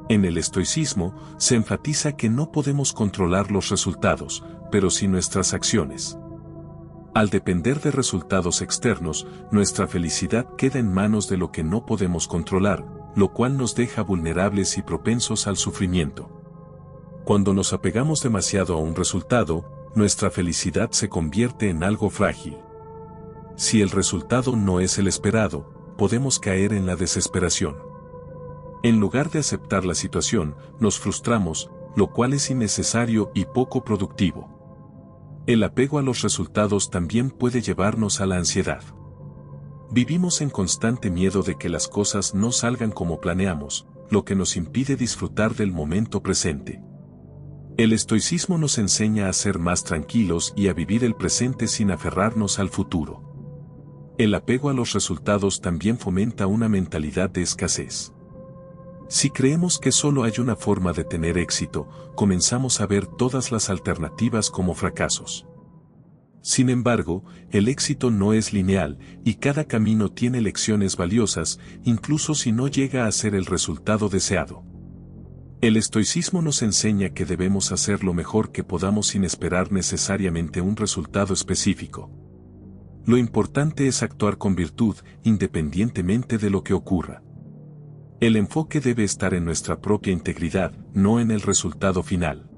En el estoicismo, se enfatiza que no podemos controlar los resultados, pero sí nuestras acciones. Al depender de resultados externos, nuestra felicidad queda en manos de lo que no podemos controlar, lo cual nos deja vulnerables y propensos al sufrimiento. Cuando nos apegamos demasiado a un resultado, nuestra felicidad se convierte en algo frágil. Si el resultado no es el esperado, podemos caer en la desesperación. En lugar de aceptar la situación, nos frustramos, lo cual es innecesario y poco productivo. El apego a los resultados también puede llevarnos a la ansiedad. Vivimos en constante miedo de que las cosas no salgan como planeamos, lo que nos impide disfrutar del momento presente. El estoicismo nos enseña a ser más tranquilos y a vivir el presente sin aferrarnos al futuro. El apego a los resultados también fomenta una mentalidad de escasez. Si creemos que solo hay una forma de tener éxito, comenzamos a ver todas las alternativas como fracasos. Sin embargo, el éxito no es lineal, y cada camino tiene lecciones valiosas, incluso si no llega a ser el resultado deseado. El estoicismo nos enseña que debemos hacer lo mejor que podamos sin esperar necesariamente un resultado específico. Lo importante es actuar con virtud, independientemente de lo que ocurra. El enfoque debe estar en nuestra propia integridad, no en el resultado final.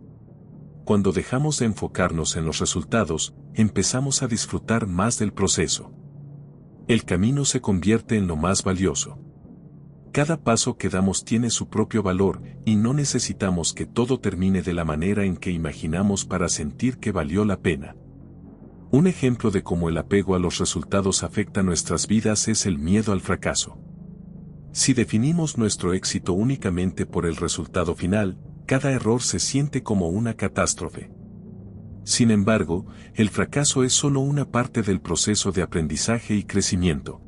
Cuando dejamos de enfocarnos en los resultados, empezamos a disfrutar más del proceso. El camino se convierte en lo más valioso. Cada paso que damos tiene su propio valor, y no necesitamos que todo termine de la manera en que imaginamos para sentir que valió la pena. Un ejemplo de cómo el apego a los resultados afecta nuestras vidas es el miedo al fracaso. Si definimos nuestro éxito únicamente por el resultado final, cada error se siente como una catástrofe. Sin embargo, el fracaso es solo una parte del proceso de aprendizaje y crecimiento.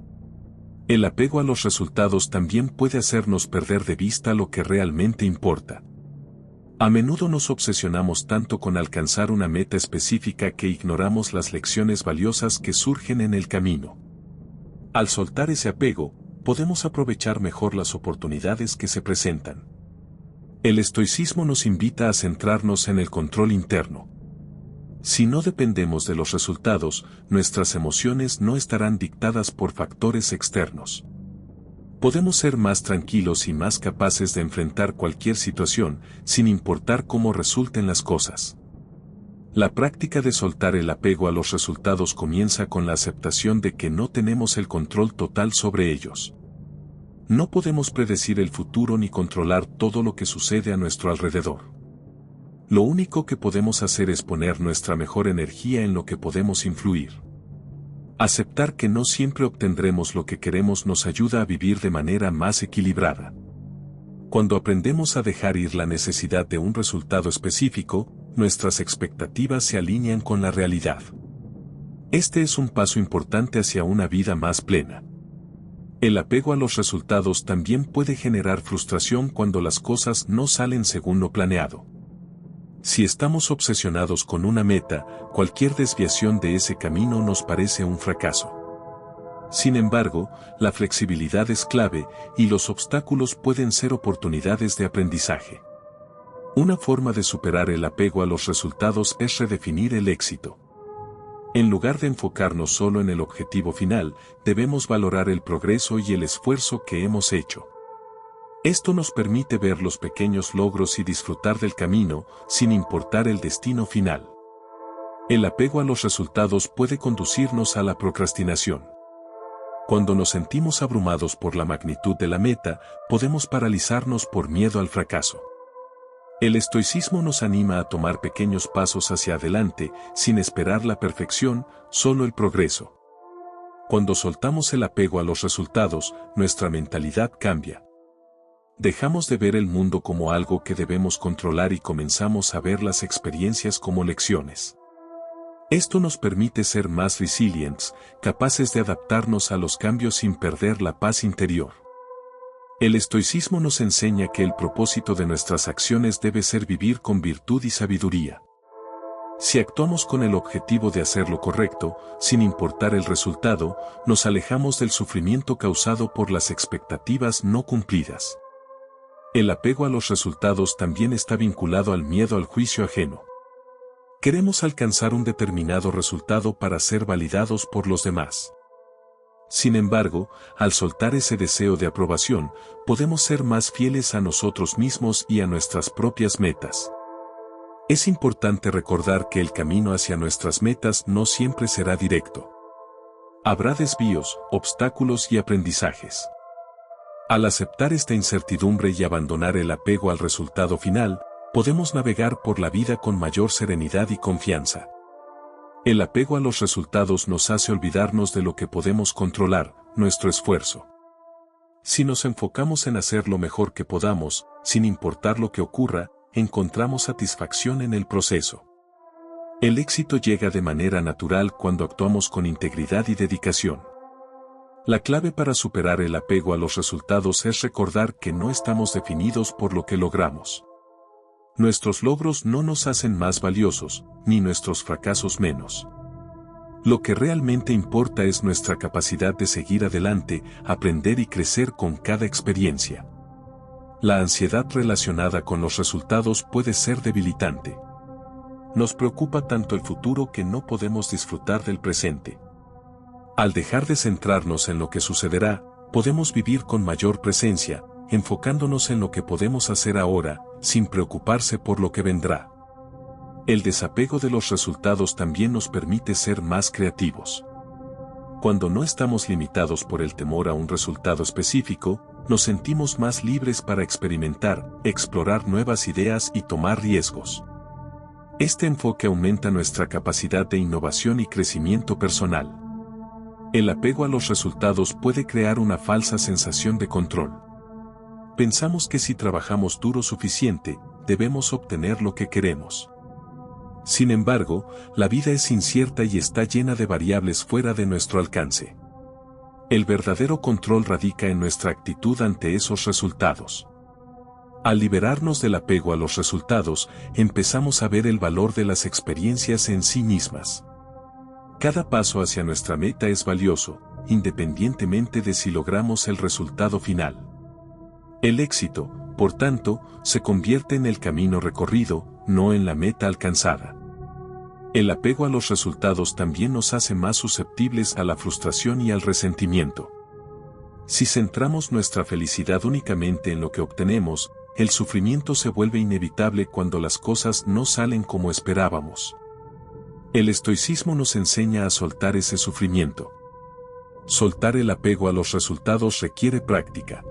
El apego a los resultados también puede hacernos perder de vista lo que realmente importa. A menudo nos obsesionamos tanto con alcanzar una meta específica que ignoramos las lecciones valiosas que surgen en el camino. Al soltar ese apego, podemos aprovechar mejor las oportunidades que se presentan. El estoicismo nos invita a centrarnos en el control interno. Si no dependemos de los resultados, nuestras emociones no estarán dictadas por factores externos. Podemos ser más tranquilos y más capaces de enfrentar cualquier situación, sin importar cómo resulten las cosas. La práctica de soltar el apego a los resultados comienza con la aceptación de que no tenemos el control total sobre ellos. No podemos predecir el futuro ni controlar todo lo que sucede a nuestro alrededor. Lo único que podemos hacer es poner nuestra mejor energía en lo que podemos influir. Aceptar que no siempre obtendremos lo que queremos nos ayuda a vivir de manera más equilibrada. Cuando aprendemos a dejar ir la necesidad de un resultado específico, nuestras expectativas se alinean con la realidad. Este es un paso importante hacia una vida más plena. El apego a los resultados también puede generar frustración cuando las cosas no salen según lo planeado. Si estamos obsesionados con una meta, cualquier desviación de ese camino nos parece un fracaso. Sin embargo, la flexibilidad es clave y los obstáculos pueden ser oportunidades de aprendizaje. Una forma de superar el apego a los resultados es redefinir el éxito. En lugar de enfocarnos solo en el objetivo final, debemos valorar el progreso y el esfuerzo que hemos hecho. Esto nos permite ver los pequeños logros y disfrutar del camino, sin importar el destino final. El apego a los resultados puede conducirnos a la procrastinación. Cuando nos sentimos abrumados por la magnitud de la meta, podemos paralizarnos por miedo al fracaso. El estoicismo nos anima a tomar pequeños pasos hacia adelante, sin esperar la perfección, solo el progreso. Cuando soltamos el apego a los resultados, nuestra mentalidad cambia. Dejamos de ver el mundo como algo que debemos controlar y comenzamos a ver las experiencias como lecciones. Esto nos permite ser más resilientes, capaces de adaptarnos a los cambios sin perder la paz interior. El estoicismo nos enseña que el propósito de nuestras acciones debe ser vivir con virtud y sabiduría. Si actuamos con el objetivo de hacer lo correcto, sin importar el resultado, nos alejamos del sufrimiento causado por las expectativas no cumplidas. El apego a los resultados también está vinculado al miedo al juicio ajeno. Queremos alcanzar un determinado resultado para ser validados por los demás. Sin embargo, al soltar ese deseo de aprobación, podemos ser más fieles a nosotros mismos y a nuestras propias metas. Es importante recordar que el camino hacia nuestras metas no siempre será directo. Habrá desvíos, obstáculos y aprendizajes. Al aceptar esta incertidumbre y abandonar el apego al resultado final, podemos navegar por la vida con mayor serenidad y confianza. El apego a los resultados nos hace olvidarnos de lo que podemos controlar, nuestro esfuerzo. Si nos enfocamos en hacer lo mejor que podamos, sin importar lo que ocurra, encontramos satisfacción en el proceso. El éxito llega de manera natural cuando actuamos con integridad y dedicación. La clave para superar el apego a los resultados es recordar que no estamos definidos por lo que logramos. Nuestros logros no nos hacen más valiosos, ni nuestros fracasos menos. Lo que realmente importa es nuestra capacidad de seguir adelante, aprender y crecer con cada experiencia. La ansiedad relacionada con los resultados puede ser debilitante. Nos preocupa tanto el futuro que no podemos disfrutar del presente. Al dejar de centrarnos en lo que sucederá, podemos vivir con mayor presencia, enfocándonos en lo que podemos hacer ahora, sin preocuparse por lo que vendrá. El desapego de los resultados también nos permite ser más creativos. Cuando no estamos limitados por el temor a un resultado específico, nos sentimos más libres para experimentar, explorar nuevas ideas y tomar riesgos. Este enfoque aumenta nuestra capacidad de innovación y crecimiento personal. El apego a los resultados puede crear una falsa sensación de control. Pensamos que si trabajamos duro suficiente, debemos obtener lo que queremos. Sin embargo, la vida es incierta y está llena de variables fuera de nuestro alcance. El verdadero control radica en nuestra actitud ante esos resultados. Al liberarnos del apego a los resultados, empezamos a ver el valor de las experiencias en sí mismas. Cada paso hacia nuestra meta es valioso, independientemente de si logramos el resultado final. El éxito, por tanto, se convierte en el camino recorrido, no en la meta alcanzada. El apego a los resultados también nos hace más susceptibles a la frustración y al resentimiento. Si centramos nuestra felicidad únicamente en lo que obtenemos, el sufrimiento se vuelve inevitable cuando las cosas no salen como esperábamos. El estoicismo nos enseña a soltar ese sufrimiento. Soltar el apego a los resultados requiere práctica.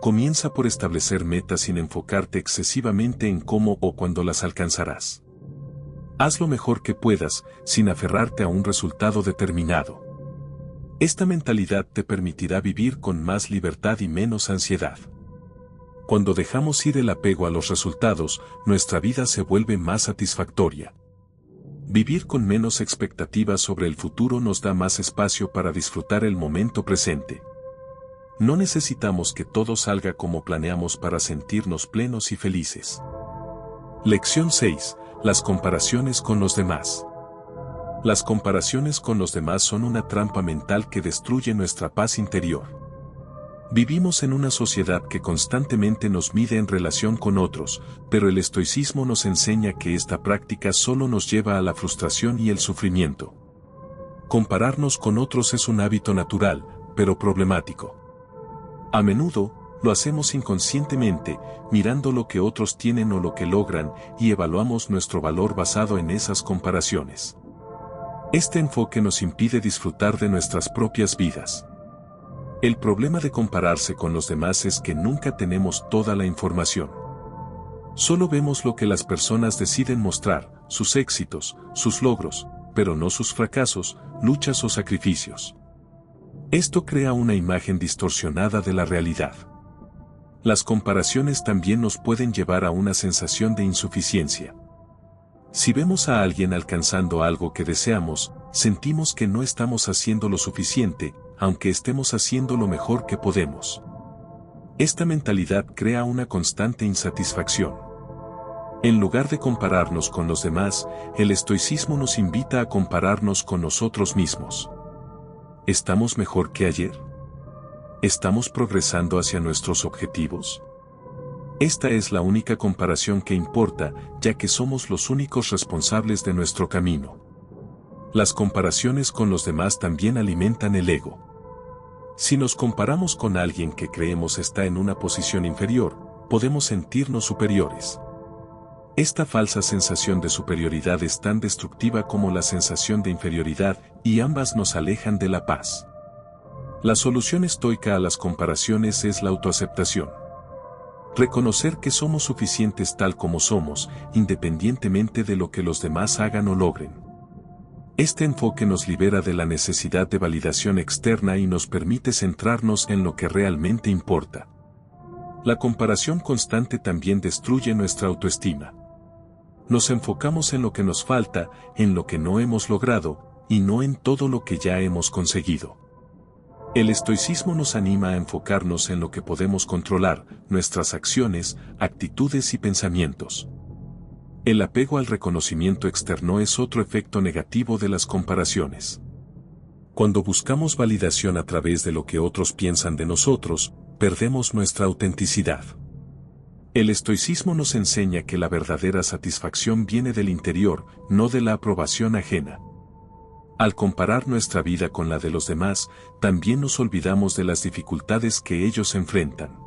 Comienza por establecer metas sin enfocarte excesivamente en cómo o cuándo las alcanzarás. Haz lo mejor que puedas, sin aferrarte a un resultado determinado. Esta mentalidad te permitirá vivir con más libertad y menos ansiedad. Cuando dejamos ir el apego a los resultados, nuestra vida se vuelve más satisfactoria. Vivir con menos expectativas sobre el futuro nos da más espacio para disfrutar el momento presente. No necesitamos que todo salga como planeamos para sentirnos plenos y felices. Lección 6. Las comparaciones con los demás. Las comparaciones con los demás son una trampa mental que destruye nuestra paz interior. Vivimos en una sociedad que constantemente nos mide en relación con otros, pero el estoicismo nos enseña que esta práctica solo nos lleva a la frustración y el sufrimiento. Compararnos con otros es un hábito natural, pero problemático. A menudo, lo hacemos inconscientemente, mirando lo que otros tienen o lo que logran, y evaluamos nuestro valor basado en esas comparaciones. Este enfoque nos impide disfrutar de nuestras propias vidas. El problema de compararse con los demás es que nunca tenemos toda la información. Solo vemos lo que las personas deciden mostrar, sus éxitos, sus logros, pero no sus fracasos, luchas o sacrificios. Esto crea una imagen distorsionada de la realidad. Las comparaciones también nos pueden llevar a una sensación de insuficiencia. Si vemos a alguien alcanzando algo que deseamos, sentimos que no estamos haciendo lo suficiente, aunque estemos haciendo lo mejor que podemos. Esta mentalidad crea una constante insatisfacción. En lugar de compararnos con los demás, el estoicismo nos invita a compararnos con nosotros mismos. ¿Estamos mejor que ayer? ¿Estamos progresando hacia nuestros objetivos? Esta es la única comparación que importa, ya que somos los únicos responsables de nuestro camino. Las comparaciones con los demás también alimentan el ego. Si nos comparamos con alguien que creemos está en una posición inferior, podemos sentirnos superiores. Esta falsa sensación de superioridad es tan destructiva como la sensación de inferioridad, y ambas nos alejan de la paz. La solución estoica a las comparaciones es la autoaceptación. Reconocer que somos suficientes tal como somos, independientemente de lo que los demás hagan o logren. Este enfoque nos libera de la necesidad de validación externa y nos permite centrarnos en lo que realmente importa. La comparación constante también destruye nuestra autoestima. Nos enfocamos en lo que nos falta, en lo que no hemos logrado, y no en todo lo que ya hemos conseguido. El estoicismo nos anima a enfocarnos en lo que podemos controlar, nuestras acciones, actitudes y pensamientos. El apego al reconocimiento externo es otro efecto negativo de las comparaciones. Cuando buscamos validación a través de lo que otros piensan de nosotros, perdemos nuestra autenticidad. El estoicismo nos enseña que la verdadera satisfacción viene del interior, no de la aprobación ajena. Al comparar nuestra vida con la de los demás, también nos olvidamos de las dificultades que ellos enfrentan.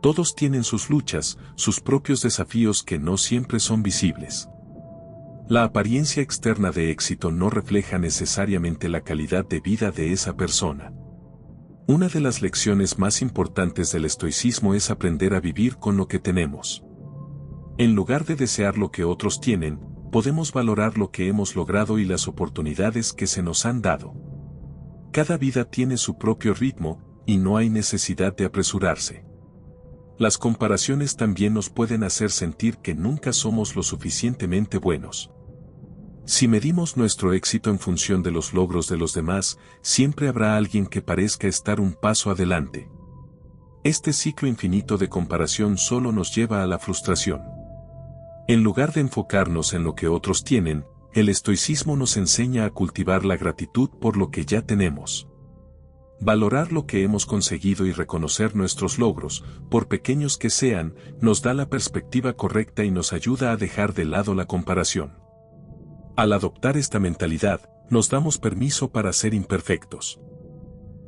Todos tienen sus luchas, sus propios desafíos que no siempre son visibles. La apariencia externa de éxito no refleja necesariamente la calidad de vida de esa persona. Una de las lecciones más importantes del estoicismo es aprender a vivir con lo que tenemos. En lugar de desear lo que otros tienen, podemos valorar lo que hemos logrado y las oportunidades que se nos han dado. Cada vida tiene su propio ritmo, y no hay necesidad de apresurarse. Las comparaciones también nos pueden hacer sentir que nunca somos lo suficientemente buenos. Si medimos nuestro éxito en función de los logros de los demás, siempre habrá alguien que parezca estar un paso adelante. Este ciclo infinito de comparación solo nos lleva a la frustración. En lugar de enfocarnos en lo que otros tienen, el estoicismo nos enseña a cultivar la gratitud por lo que ya tenemos. Valorar lo que hemos conseguido y reconocer nuestros logros, por pequeños que sean, nos da la perspectiva correcta y nos ayuda a dejar de lado la comparación. Al adoptar esta mentalidad, nos damos permiso para ser imperfectos.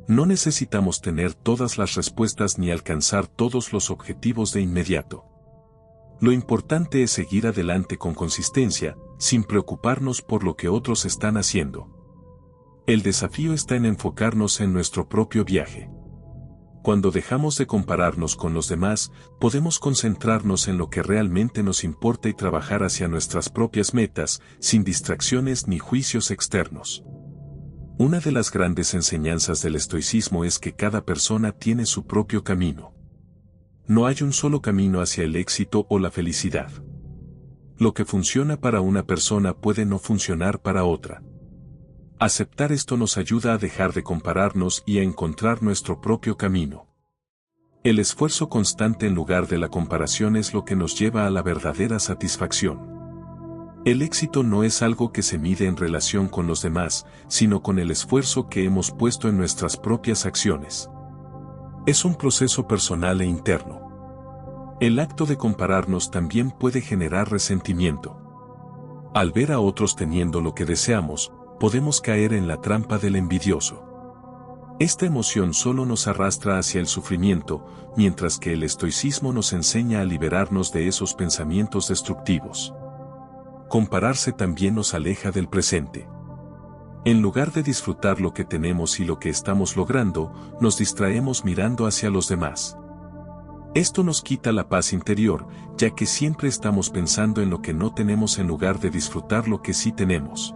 No necesitamos tener todas las respuestas ni alcanzar todos los objetivos de inmediato. Lo importante es seguir adelante con consistencia, sin preocuparnos por lo que otros están haciendo. El desafío está en enfocarnos en nuestro propio viaje. Cuando dejamos de compararnos con los demás, podemos concentrarnos en lo que realmente nos importa y trabajar hacia nuestras propias metas, sin distracciones ni juicios externos. Una de las grandes enseñanzas del estoicismo es que cada persona tiene su propio camino. No hay un solo camino hacia el éxito o la felicidad. Lo que funciona para una persona puede no funcionar para otra. Aceptar esto nos ayuda a dejar de compararnos y a encontrar nuestro propio camino. El esfuerzo constante en lugar de la comparación es lo que nos lleva a la verdadera satisfacción. El éxito no es algo que se mide en relación con los demás, sino con el esfuerzo que hemos puesto en nuestras propias acciones. Es un proceso personal e interno. El acto de compararnos también puede generar resentimiento. Al ver a otros teniendo lo que deseamos, podemos caer en la trampa del envidioso. Esta emoción solo nos arrastra hacia el sufrimiento, mientras que el estoicismo nos enseña a liberarnos de esos pensamientos destructivos. Compararse también nos aleja del presente. En lugar de disfrutar lo que tenemos y lo que estamos logrando, nos distraemos mirando hacia los demás. Esto nos quita la paz interior, ya que siempre estamos pensando en lo que no tenemos en lugar de disfrutar lo que sí tenemos.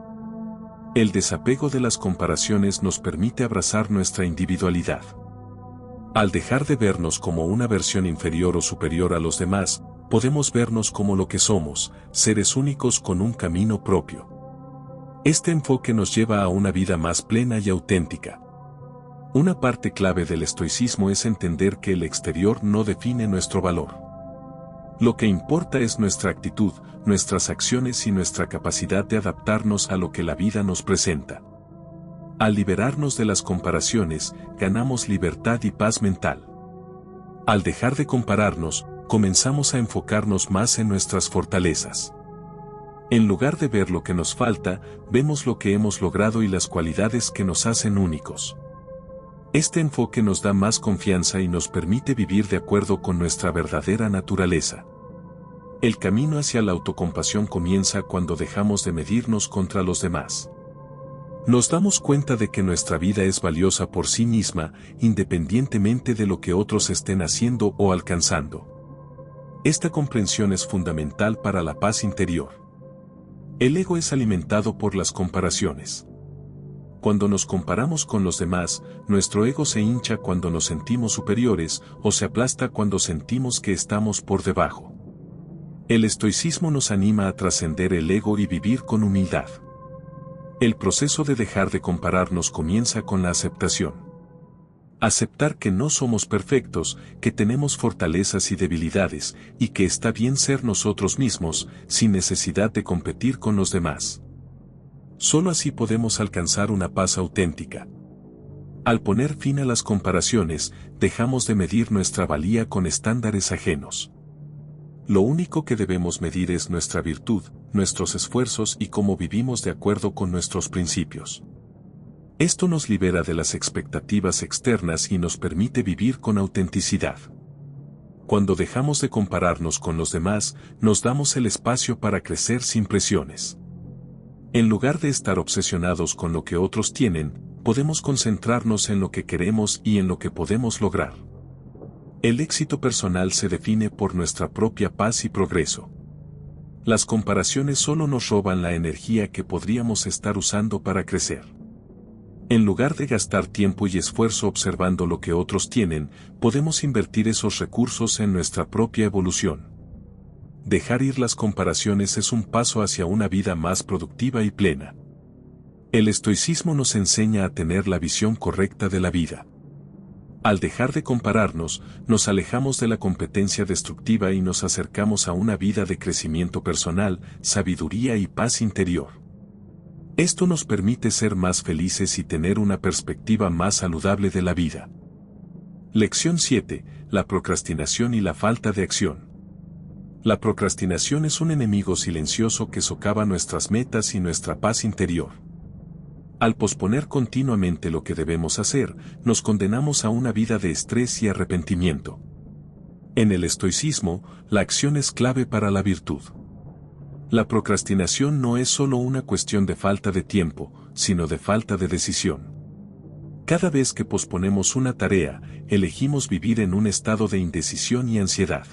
El desapego de las comparaciones nos permite abrazar nuestra individualidad. Al dejar de vernos como una versión inferior o superior a los demás, podemos vernos como lo que somos, seres únicos con un camino propio. Este enfoque nos lleva a una vida más plena y auténtica. Una parte clave del estoicismo es entender que el exterior no define nuestro valor. Lo que importa es nuestra actitud, nuestras acciones y nuestra capacidad de adaptarnos a lo que la vida nos presenta. Al liberarnos de las comparaciones, ganamos libertad y paz mental. Al dejar de compararnos, comenzamos a enfocarnos más en nuestras fortalezas. En lugar de ver lo que nos falta, vemos lo que hemos logrado y las cualidades que nos hacen únicos. Este enfoque nos da más confianza y nos permite vivir de acuerdo con nuestra verdadera naturaleza. El camino hacia la autocompasión comienza cuando dejamos de medirnos contra los demás. Nos damos cuenta de que nuestra vida es valiosa por sí misma, independientemente de lo que otros estén haciendo o alcanzando. Esta comprensión es fundamental para la paz interior. El ego es alimentado por las comparaciones. Cuando nos comparamos con los demás, nuestro ego se hincha cuando nos sentimos superiores o se aplasta cuando sentimos que estamos por debajo. El estoicismo nos anima a trascender el ego y vivir con humildad. El proceso de dejar de compararnos comienza con la aceptación. Aceptar que no somos perfectos, que tenemos fortalezas y debilidades, y que está bien ser nosotros mismos, sin necesidad de competir con los demás. Solo así podemos alcanzar una paz auténtica. Al poner fin a las comparaciones, dejamos de medir nuestra valía con estándares ajenos. Lo único que debemos medir es nuestra virtud, nuestros esfuerzos y cómo vivimos de acuerdo con nuestros principios. Esto nos libera de las expectativas externas y nos permite vivir con autenticidad. Cuando dejamos de compararnos con los demás, nos damos el espacio para crecer sin presiones. En lugar de estar obsesionados con lo que otros tienen, podemos concentrarnos en lo que queremos y en lo que podemos lograr. El éxito personal se define por nuestra propia paz y progreso. Las comparaciones solo nos roban la energía que podríamos estar usando para crecer. En lugar de gastar tiempo y esfuerzo observando lo que otros tienen, podemos invertir esos recursos en nuestra propia evolución. Dejar ir las comparaciones es un paso hacia una vida más productiva y plena. El estoicismo nos enseña a tener la visión correcta de la vida. Al dejar de compararnos, nos alejamos de la competencia destructiva y nos acercamos a una vida de crecimiento personal, sabiduría y paz interior. Esto nos permite ser más felices y tener una perspectiva más saludable de la vida. Lección 7. La procrastinación y la falta de acción. La procrastinación es un enemigo silencioso que socava nuestras metas y nuestra paz interior. Al posponer continuamente lo que debemos hacer, nos condenamos a una vida de estrés y arrepentimiento. En el estoicismo, la acción es clave para la virtud. La procrastinación no es solo una cuestión de falta de tiempo, sino de falta de decisión. Cada vez que posponemos una tarea, elegimos vivir en un estado de indecisión y ansiedad.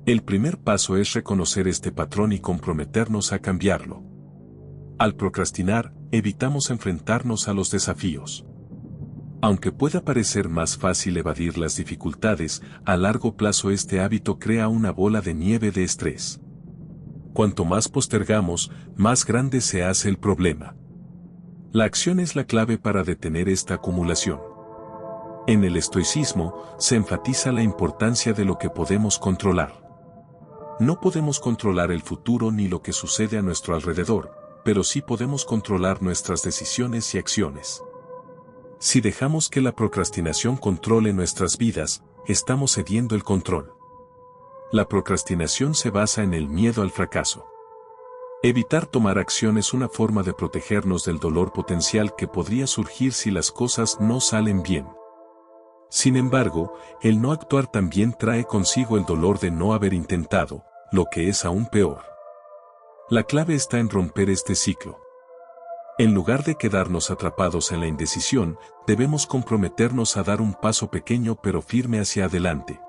El primer paso es reconocer este patrón y comprometernos a cambiarlo. Al procrastinar, evitamos enfrentarnos a los desafíos. Aunque pueda parecer más fácil evadir las dificultades, a largo plazo este hábito crea una bola de nieve de estrés. Cuanto más postergamos, más grande se hace el problema. La acción es la clave para detener esta acumulación. En el estoicismo, se enfatiza la importancia de lo que podemos controlar. No podemos controlar el futuro ni lo que sucede a nuestro alrededor, pero sí podemos controlar nuestras decisiones y acciones. Si dejamos que la procrastinación controle nuestras vidas, estamos cediendo el control. La procrastinación se basa en el miedo al fracaso. Evitar tomar acción es una forma de protegernos del dolor potencial que podría surgir si las cosas no salen bien. Sin embargo, el no actuar también trae consigo el dolor de no haber intentado, lo que es aún peor. La clave está en romper este ciclo. En lugar de quedarnos atrapados en la indecisión, debemos comprometernos a dar un paso pequeño pero firme hacia adelante.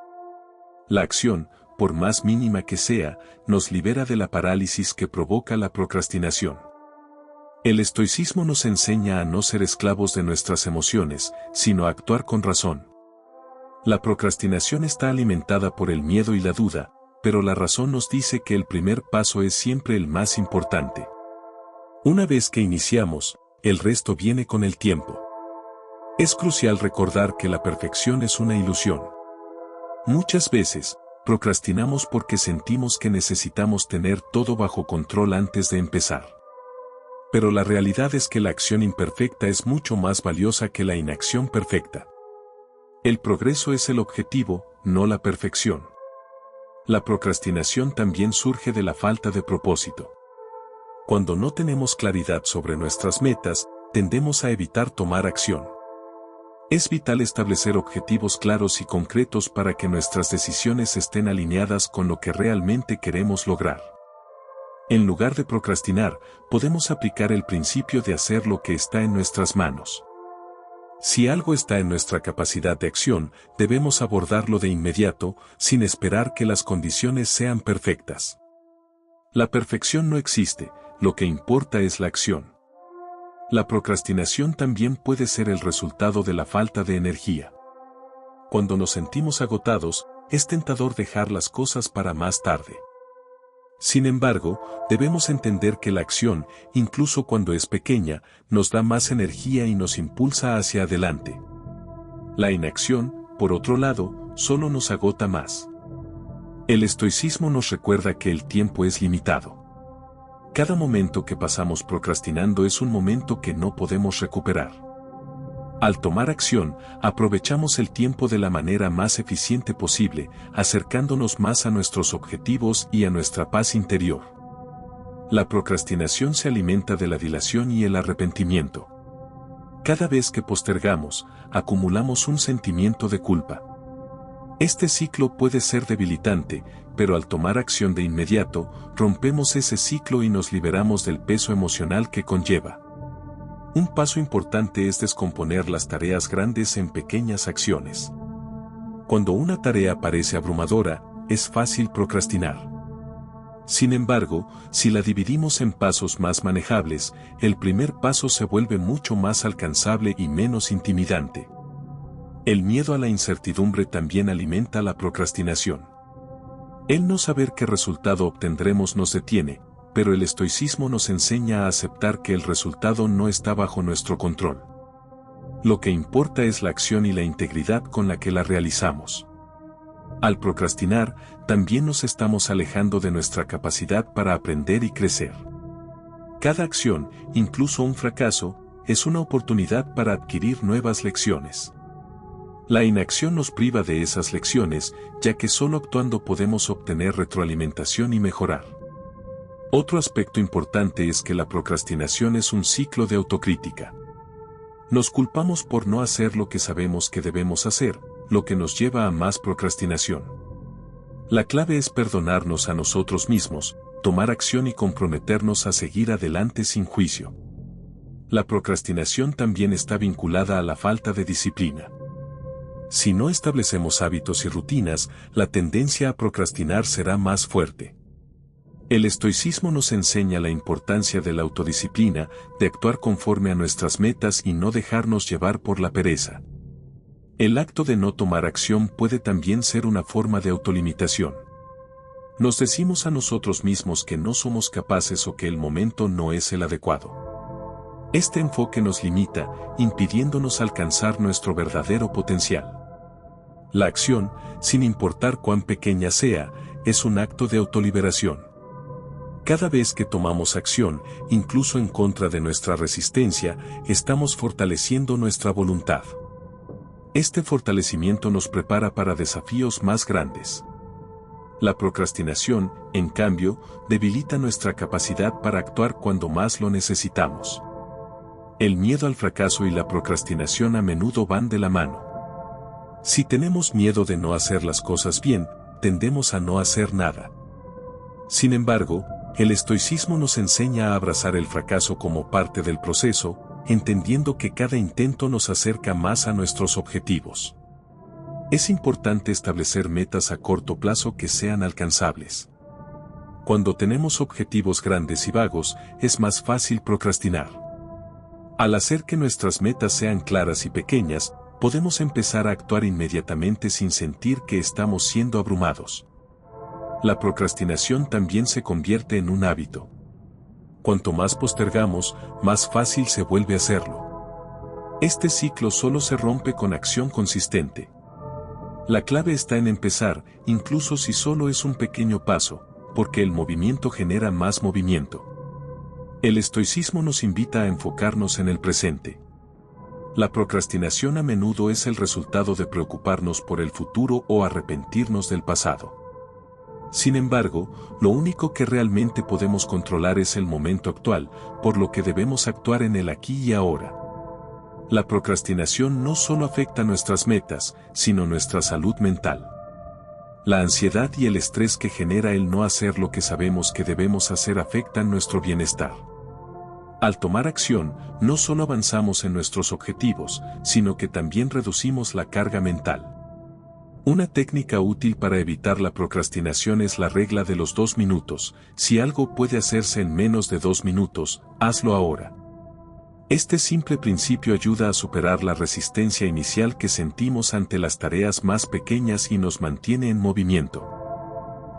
La acción, por más mínima que sea, nos libera de la parálisis que provoca la procrastinación. El estoicismo nos enseña a no ser esclavos de nuestras emociones, sino a actuar con razón. La procrastinación está alimentada por el miedo y la duda, pero la razón nos dice que el primer paso es siempre el más importante. Una vez que iniciamos, el resto viene con el tiempo. Es crucial recordar que la perfección es una ilusión. Muchas veces, procrastinamos porque sentimos que necesitamos tener todo bajo control antes de empezar. Pero la realidad es que la acción imperfecta es mucho más valiosa que la inacción perfecta. El progreso es el objetivo, no la perfección. La procrastinación también surge de la falta de propósito. Cuando no tenemos claridad sobre nuestras metas, tendemos a evitar tomar acción. Es vital establecer objetivos claros y concretos para que nuestras decisiones estén alineadas con lo que realmente queremos lograr. En lugar de procrastinar, podemos aplicar el principio de hacer lo que está en nuestras manos. Si algo está en nuestra capacidad de acción, debemos abordarlo de inmediato, sin esperar que las condiciones sean perfectas. La perfección no existe, lo que importa es la acción. La procrastinación también puede ser el resultado de la falta de energía. Cuando nos sentimos agotados, es tentador dejar las cosas para más tarde. Sin embargo, debemos entender que la acción, incluso cuando es pequeña, nos da más energía y nos impulsa hacia adelante. La inacción, por otro lado, solo nos agota más. El estoicismo nos recuerda que el tiempo es limitado. Cada momento que pasamos procrastinando es un momento que no podemos recuperar. Al tomar acción, aprovechamos el tiempo de la manera más eficiente posible, acercándonos más a nuestros objetivos y a nuestra paz interior. La procrastinación se alimenta de la dilación y el arrepentimiento. Cada vez que postergamos, acumulamos un sentimiento de culpa. Este ciclo puede ser debilitante, pero al tomar acción de inmediato, rompemos ese ciclo y nos liberamos del peso emocional que conlleva. Un paso importante es descomponer las tareas grandes en pequeñas acciones. Cuando una tarea parece abrumadora, es fácil procrastinar. Sin embargo, si la dividimos en pasos más manejables, el primer paso se vuelve mucho más alcanzable y menos intimidante. El miedo a la incertidumbre también alimenta la procrastinación. El no saber qué resultado obtendremos nos detiene, pero el estoicismo nos enseña a aceptar que el resultado no está bajo nuestro control. Lo que importa es la acción y la integridad con la que la realizamos. Al procrastinar, también nos estamos alejando de nuestra capacidad para aprender y crecer. Cada acción, incluso un fracaso, es una oportunidad para adquirir nuevas lecciones. La inacción nos priva de esas lecciones, ya que solo actuando podemos obtener retroalimentación y mejorar. Otro aspecto importante es que la procrastinación es un ciclo de autocrítica. Nos culpamos por no hacer lo que sabemos que debemos hacer, lo que nos lleva a más procrastinación. La clave es perdonarnos a nosotros mismos, tomar acción y comprometernos a seguir adelante sin juicio. La procrastinación también está vinculada a la falta de disciplina. Si no establecemos hábitos y rutinas, la tendencia a procrastinar será más fuerte. El estoicismo nos enseña la importancia de la autodisciplina, de actuar conforme a nuestras metas y no dejarnos llevar por la pereza. El acto de no tomar acción puede también ser una forma de autolimitación. Nos decimos a nosotros mismos que no somos capaces o que el momento no es el adecuado. Este enfoque nos limita, impidiéndonos alcanzar nuestro verdadero potencial. La acción, sin importar cuán pequeña sea, es un acto de autoliberación. Cada vez que tomamos acción, incluso en contra de nuestra resistencia, estamos fortaleciendo nuestra voluntad. Este fortalecimiento nos prepara para desafíos más grandes. La procrastinación, en cambio, debilita nuestra capacidad para actuar cuando más lo necesitamos. El miedo al fracaso y la procrastinación a menudo van de la mano. Si tenemos miedo de no hacer las cosas bien, tendemos a no hacer nada. Sin embargo, el estoicismo nos enseña a abrazar el fracaso como parte del proceso, entendiendo que cada intento nos acerca más a nuestros objetivos. Es importante establecer metas a corto plazo que sean alcanzables. Cuando tenemos objetivos grandes y vagos, es más fácil procrastinar. Al hacer que nuestras metas sean claras y pequeñas, podemos empezar a actuar inmediatamente sin sentir que estamos siendo abrumados. La procrastinación también se convierte en un hábito. Cuanto más postergamos, más fácil se vuelve hacerlo. Este ciclo solo se rompe con acción consistente. La clave está en empezar, incluso si solo es un pequeño paso, porque el movimiento genera más movimiento. El estoicismo nos invita a enfocarnos en el presente. La procrastinación a menudo es el resultado de preocuparnos por el futuro o arrepentirnos del pasado. Sin embargo, lo único que realmente podemos controlar es el momento actual, por lo que debemos actuar en el aquí y ahora. La procrastinación no solo afecta nuestras metas, sino nuestra salud mental. La ansiedad y el estrés que genera el no hacer lo que sabemos que debemos hacer afectan nuestro bienestar. Al tomar acción, no solo avanzamos en nuestros objetivos, sino que también reducimos la carga mental. Una técnica útil para evitar la procrastinación es la regla de los 2 minutos. Si algo puede hacerse en menos de 2 minutos, hazlo ahora. Este simple principio ayuda a superar la resistencia inicial que sentimos ante las tareas más pequeñas y nos mantiene en movimiento.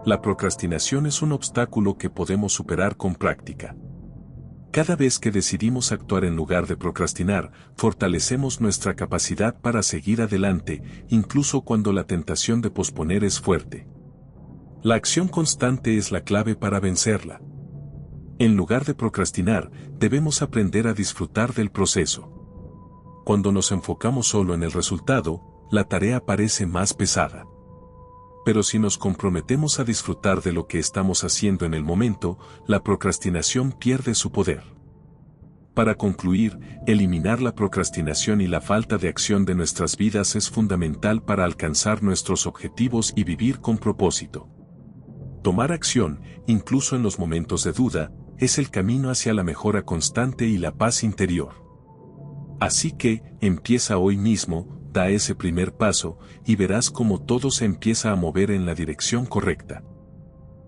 La procrastinación es un obstáculo que podemos superar con práctica. Cada vez que decidimos actuar en lugar de procrastinar, fortalecemos nuestra capacidad para seguir adelante, incluso cuando la tentación de posponer es fuerte. La acción constante es la clave para vencerla. En lugar de procrastinar, debemos aprender a disfrutar del proceso. Cuando nos enfocamos solo en el resultado, la tarea parece más pesada. Pero si nos comprometemos a disfrutar de lo que estamos haciendo en el momento, la procrastinación pierde su poder. Para concluir, eliminar la procrastinación y la falta de acción de nuestras vidas es fundamental para alcanzar nuestros objetivos y vivir con propósito. Tomar acción, incluso en los momentos de duda, es el camino hacia la mejora constante y la paz interior. Así que, empieza hoy mismo, da ese primer paso, y verás cómo todo se empieza a mover en la dirección correcta.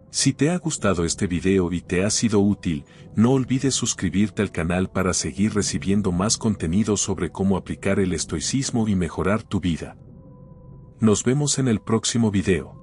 Si te ha gustado este video y te ha sido útil, no olvides suscribirte al canal para seguir recibiendo más contenido sobre cómo aplicar el estoicismo y mejorar tu vida. Nos vemos en el próximo video.